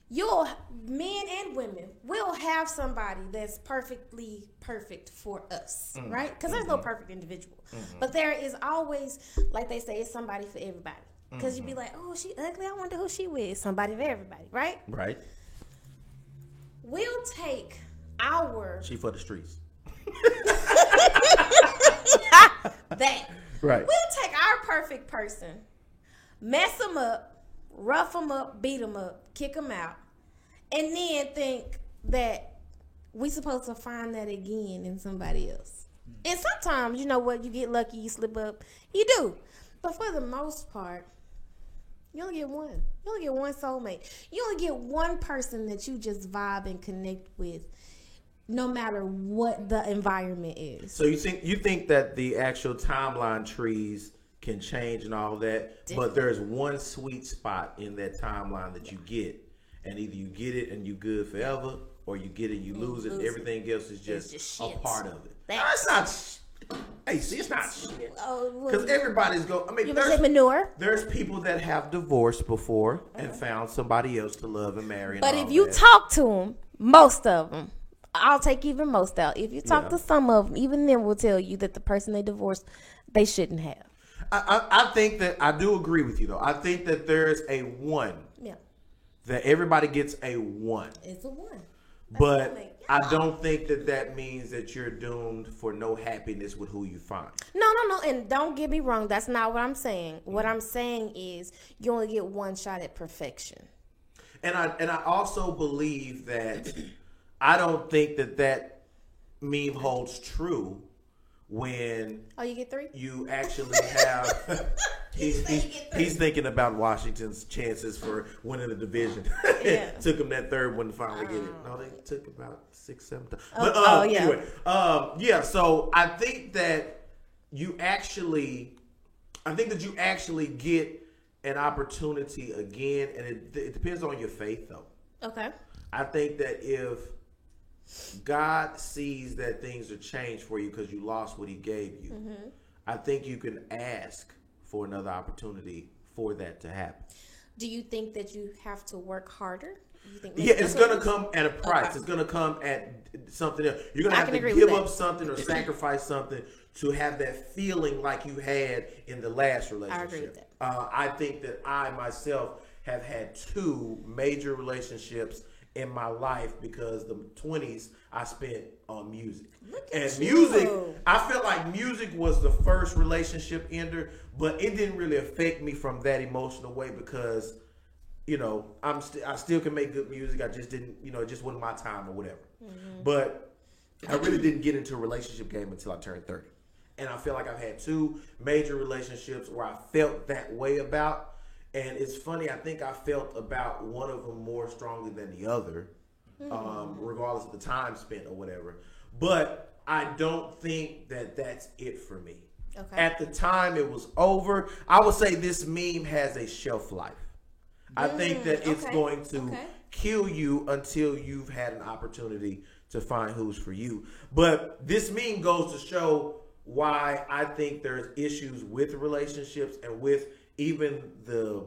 men and women will have somebody that's perfectly perfect for us, right? Because there's no perfect individual. But there is always, like they say, it's somebody for everybody. Because you be like, oh, she ugly, I wonder who she with. Somebody for everybody, right? Right. We'll take our... She for the streets. that. Right. We'll take our perfect person, mess them up, rough them up, beat them up, kick them out, and then think that we supposed to find that again in somebody else. And sometimes, you know what, you get lucky, you slip up. You do. But for the most part, you only get one. You only get one soulmate. You only get one person that you just vibe and connect with, no matter what the environment is. So you think that the actual timeline trees can change and all that, but there's one sweet spot in that timeline that you get, and either you get it and you good forever, or you get it and you lose it. Everything else is just a part of it. That's not. Hey, see, it's not shit. Because everybody's going. I mean, there's people that have divorced before and found somebody else to love and marry. But if you talk to them, most of them, I'll take even most out. If you talk to some of them, even them will tell you that the person they divorced, they shouldn't have. I think that I do agree with you, though. I think that there's a one. Yeah. That everybody gets a one. It's a one. But I don't think that means that you're doomed for no happiness with who you find. No. And don't get me wrong. That's not what I'm saying. What I'm saying is you only get one shot at perfection. And I also believe that I don't think that meme holds true when you get three? You actually have he's thinking about Washington's chances for winning the division. Yeah. Took him that third one to finally get it. No, they took about 6-7 times. But anyway, so I think that you actually get an opportunity again, and it depends on your faith, though. Okay. I think that if God sees that things are changed for you because you lost what he gave you, I think you can ask for another opportunity for that to happen. Do you think that you have to work harder? It's going to come at a price. Okay. It's going to come at something else. You're going to have to give up something or sacrifice something to have that feeling like you had in the last relationship. I agree with that. I think that I myself have had 2 major relationships in my life because the 20s I spent on music. Music, I felt like music was the first relationship ender, but it didn't really affect me from that emotional way because, I still can make good music. I just didn't, it just wasn't my time or whatever. But I really didn't get into a relationship game until I turned 30. And I feel like I've had 2 major relationships where I felt that way about. And it's funny, I think I felt about one of them more strongly than the other, regardless of the time spent or whatever. But I don't think that that's it for me. Okay. At the time it was over, I would say this meme has a shelf life. I think that it's going to kill you until you've had an opportunity to find who's for you. But this meme goes to show why I think there's issues with relationships and with even the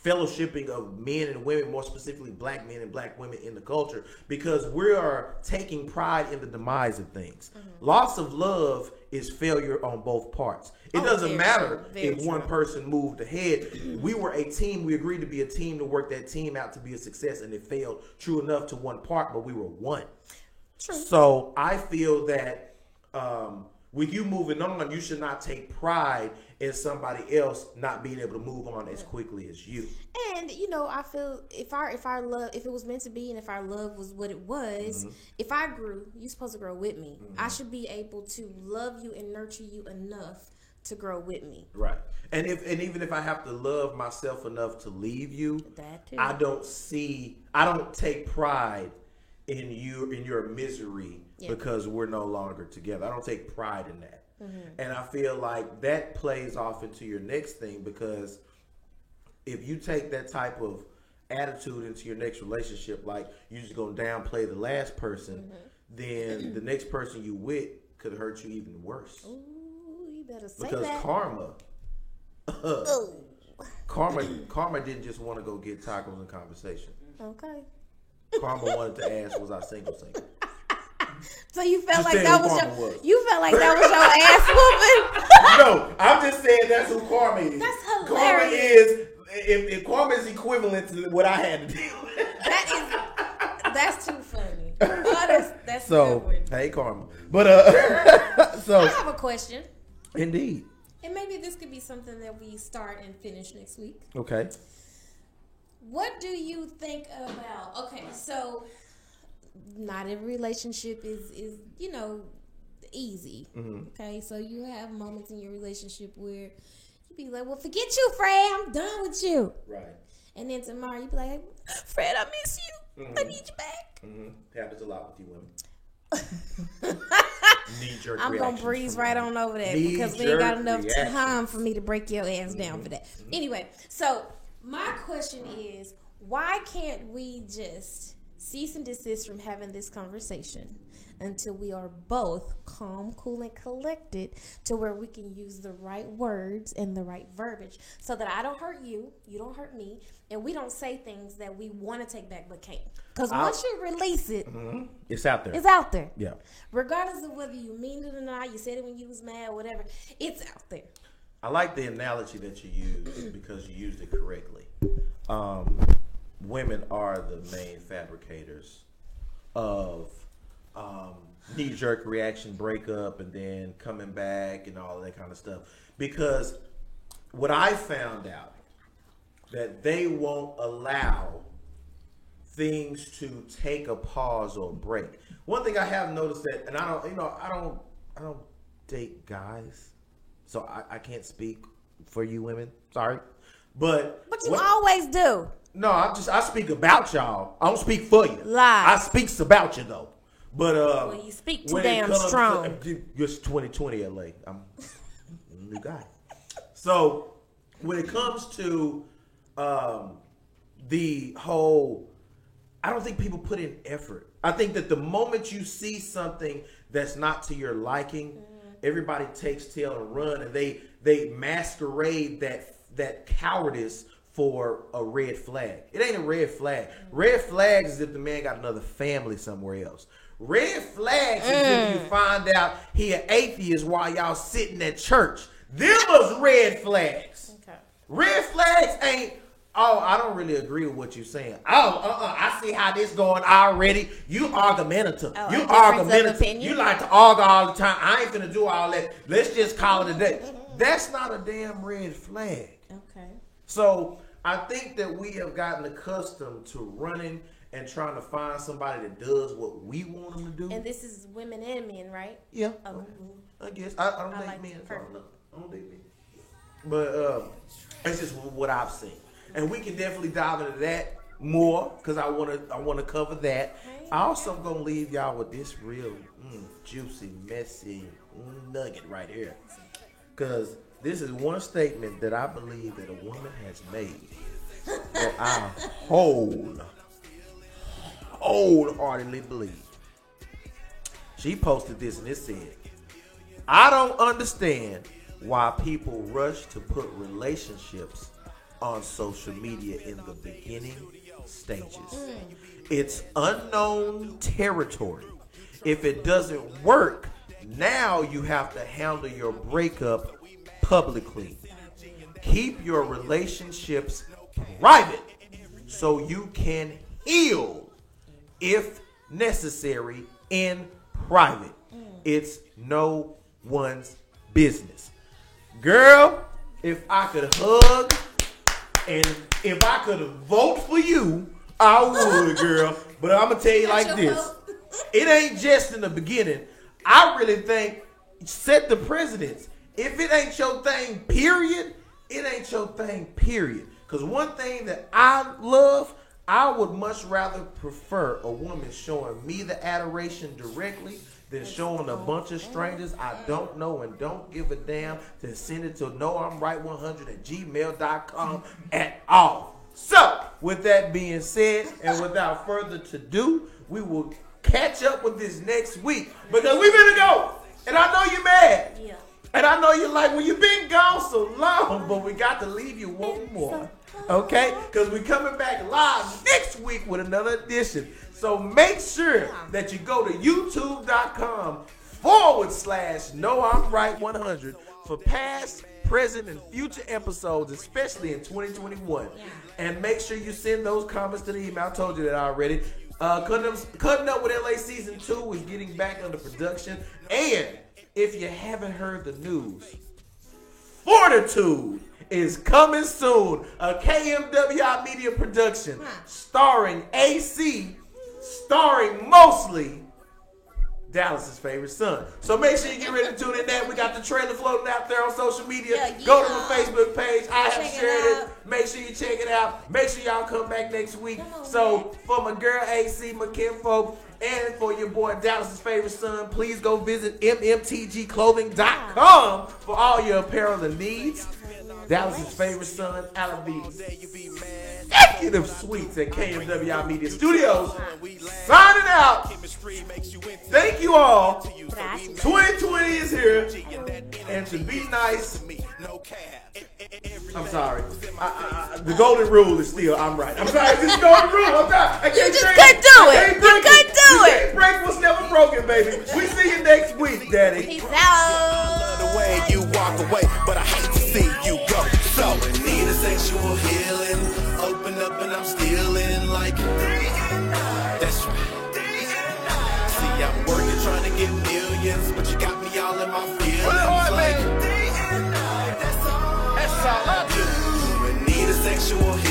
fellowshipping of men and women, more specifically black men and black women in the culture, because we are taking pride in the demise of things. Loss of love is failure on both parts. It doesn't matter if one person moved ahead. We were a team. We agreed to be a team to work that team out to be a success, and it failed. True enough to one part, but we were one. True. So I feel that with you moving on, you should not take pride in somebody else not being able to move on as quickly as you. And I feel if our love, if it was meant to be, and if our love was what it was, if I grew, you're supposed to grow with me. I should be able to love you and nurture you enough to grow with me. Right. And even if I have to love myself enough to leave you, that too. I don't take pride in your misery because we're no longer together. I don't take pride in that. And I feel like that plays off into your next thing, because if you take that type of attitude into your next relationship, like you're just going to downplay the last person, then the next person you with could hurt you even worse. Ooh, you better say because that. Karma Karma didn't just want to go get tacos and conversation. Okay. Karma wanted to ask, was I single? So you felt Just like saying that who was Karma your was. you felt like that was your ass whooping. No, I'm just saying that's who Karma is. That's Karma hilarious. is if Karma is equivalent to what I had to deal with. That's too funny. Oh, that's So good one. hey, Karma. But so I have a question. indeed. And maybe this could be something that we start and finish next week. Okay. What do you think about? Okay, so not every relationship is easy. Mm-hmm. Okay, so you have moments in your relationship where you be like, "Well, forget you, Fred. I'm done with you." Right. And then tomorrow you be like, "Fred, I miss you. I need you back." Happens a lot with you women. Knee-jerk I'm gonna reactions breeze from right women. on over that because we ain't got enough Knee-jerk time for me to break your ass down for that. Anyway, so my question is, why can't we just cease and desist from having this conversation until we are both calm, cool, and collected to where we can use the right words and the right verbiage so that I don't hurt you, you don't hurt me, and we don't say things that we want to take back but can't. Because once you release it, It's out there. it's out there. Yeah. Regardless of whether you mean it or not, you said it when you was mad, whatever, it's out there. I like the analogy that you used because you used it correctly. Women are the main fabricators of knee-jerk reaction breakup and then coming back and all that kind of stuff. Because what I found out that they won't allow things to take a pause or a break. One thing I have noticed that, and I don't date guys, so I can't speak for you women. Sorry, but You always do. no, I speak about y'all. I don't speak for you. Lies. I speaks about you though. But Well, you speak too when it damn comes strong. Just 2020 LA. I'm a new guy. So when it comes to the whole, I don't think people put in effort. I think that the moment you see something that's not to your liking, everybody takes tail and run, and they masquerade that cowardice for a red flag. It ain't a red flag. Red flags is if the man got another family somewhere else. Red flags is if you find out he an atheist while y'all sitting at church. Them was red flags. Okay. Red flags ain't, oh, I don't really agree with what you're saying. I see how this going already. You argumentative. Oh, You a difference of argumentative. opinion? You like to argue all the time. I ain't finna do all that. Let's just call it a day. That's not a damn red flag. Okay. So I think that we have gotten accustomed to running and trying to find somebody that does what we want them to do. And this is women and men, right? Yeah, Oh, I guess. I don't I date like men. that. So I don't date men. But that's just what I've seen. And we can definitely dive into that more because I want to cover that. I also gonna leave y'all with this real juicy, messy nugget right here. Because this is one statement that I believe that a woman has made that I wholeheartedly believe. She posted this and it said, I don't understand why people rush to put relationships on social media in the beginning stages. It's unknown territory. If it doesn't work, now you have to handle your breakup publicly. Keep your relationships private so you can heal if necessary in private. It's no one's business. Girl, if I could hug and if I could vote for you, I would, girl. But I'm going to tell you like this. It ain't just in the beginning. I really think set the precedence. If it ain't your thing, period, it ain't your thing, period. Because one thing that I love, I would much rather prefer a woman showing me the adoration directly than showing a bunch of strangers I don't know and don't give a damn to send it to knowimright100@gmail.com at all. So, with that being said, and without further ado, we will catch up with this next week because we finna go. And I know you're mad. Yeah. And I know you're like, well, you've been gone so long, but we got to leave you one more. Okay? Because we're coming back live next week with another edition. So make sure that you go to youtube.com/KnowI'mRight100 for past, present, and future episodes, especially in 2021. And make sure you send those comments to the email. I told you that already. Cutting Up with LA Season 2 is getting back under production. And if you haven't heard the news, Fortitude is coming soon. A KMWI Media production starring AC, starring mostly Dallas's favorite son. So make sure you get ready to tune in that. We got the trailer floating out there on social media. Go to the Facebook page. I have shared it. Make sure you check it out. Make sure y'all come back next week. So for my girl AC, my kinfolk, and for your boy Dallas's favorite son, please go visit mmtgclothing.com for all your apparel and needs. Dallas's favorite son, Alaviz. Executive Suites at KMWI Media Studios. Signing out. Thank you all. 2020 is here. And to be nice, I'm sorry. The golden rule is still, I'm right. I'm sorry, this is the golden rule. I'm not. I can't You just couldn't do it. You couldn't do it. Can't break what's never broken, baby. We see you next week, Daddy. Peace out. The way you walk away, but I hate to see you go. So in need of sexual healing, open up and I'm stealing like that's right. See, I'm working trying to get millions, but you got me all in my feelings like that's all I do. In need of sexual healing.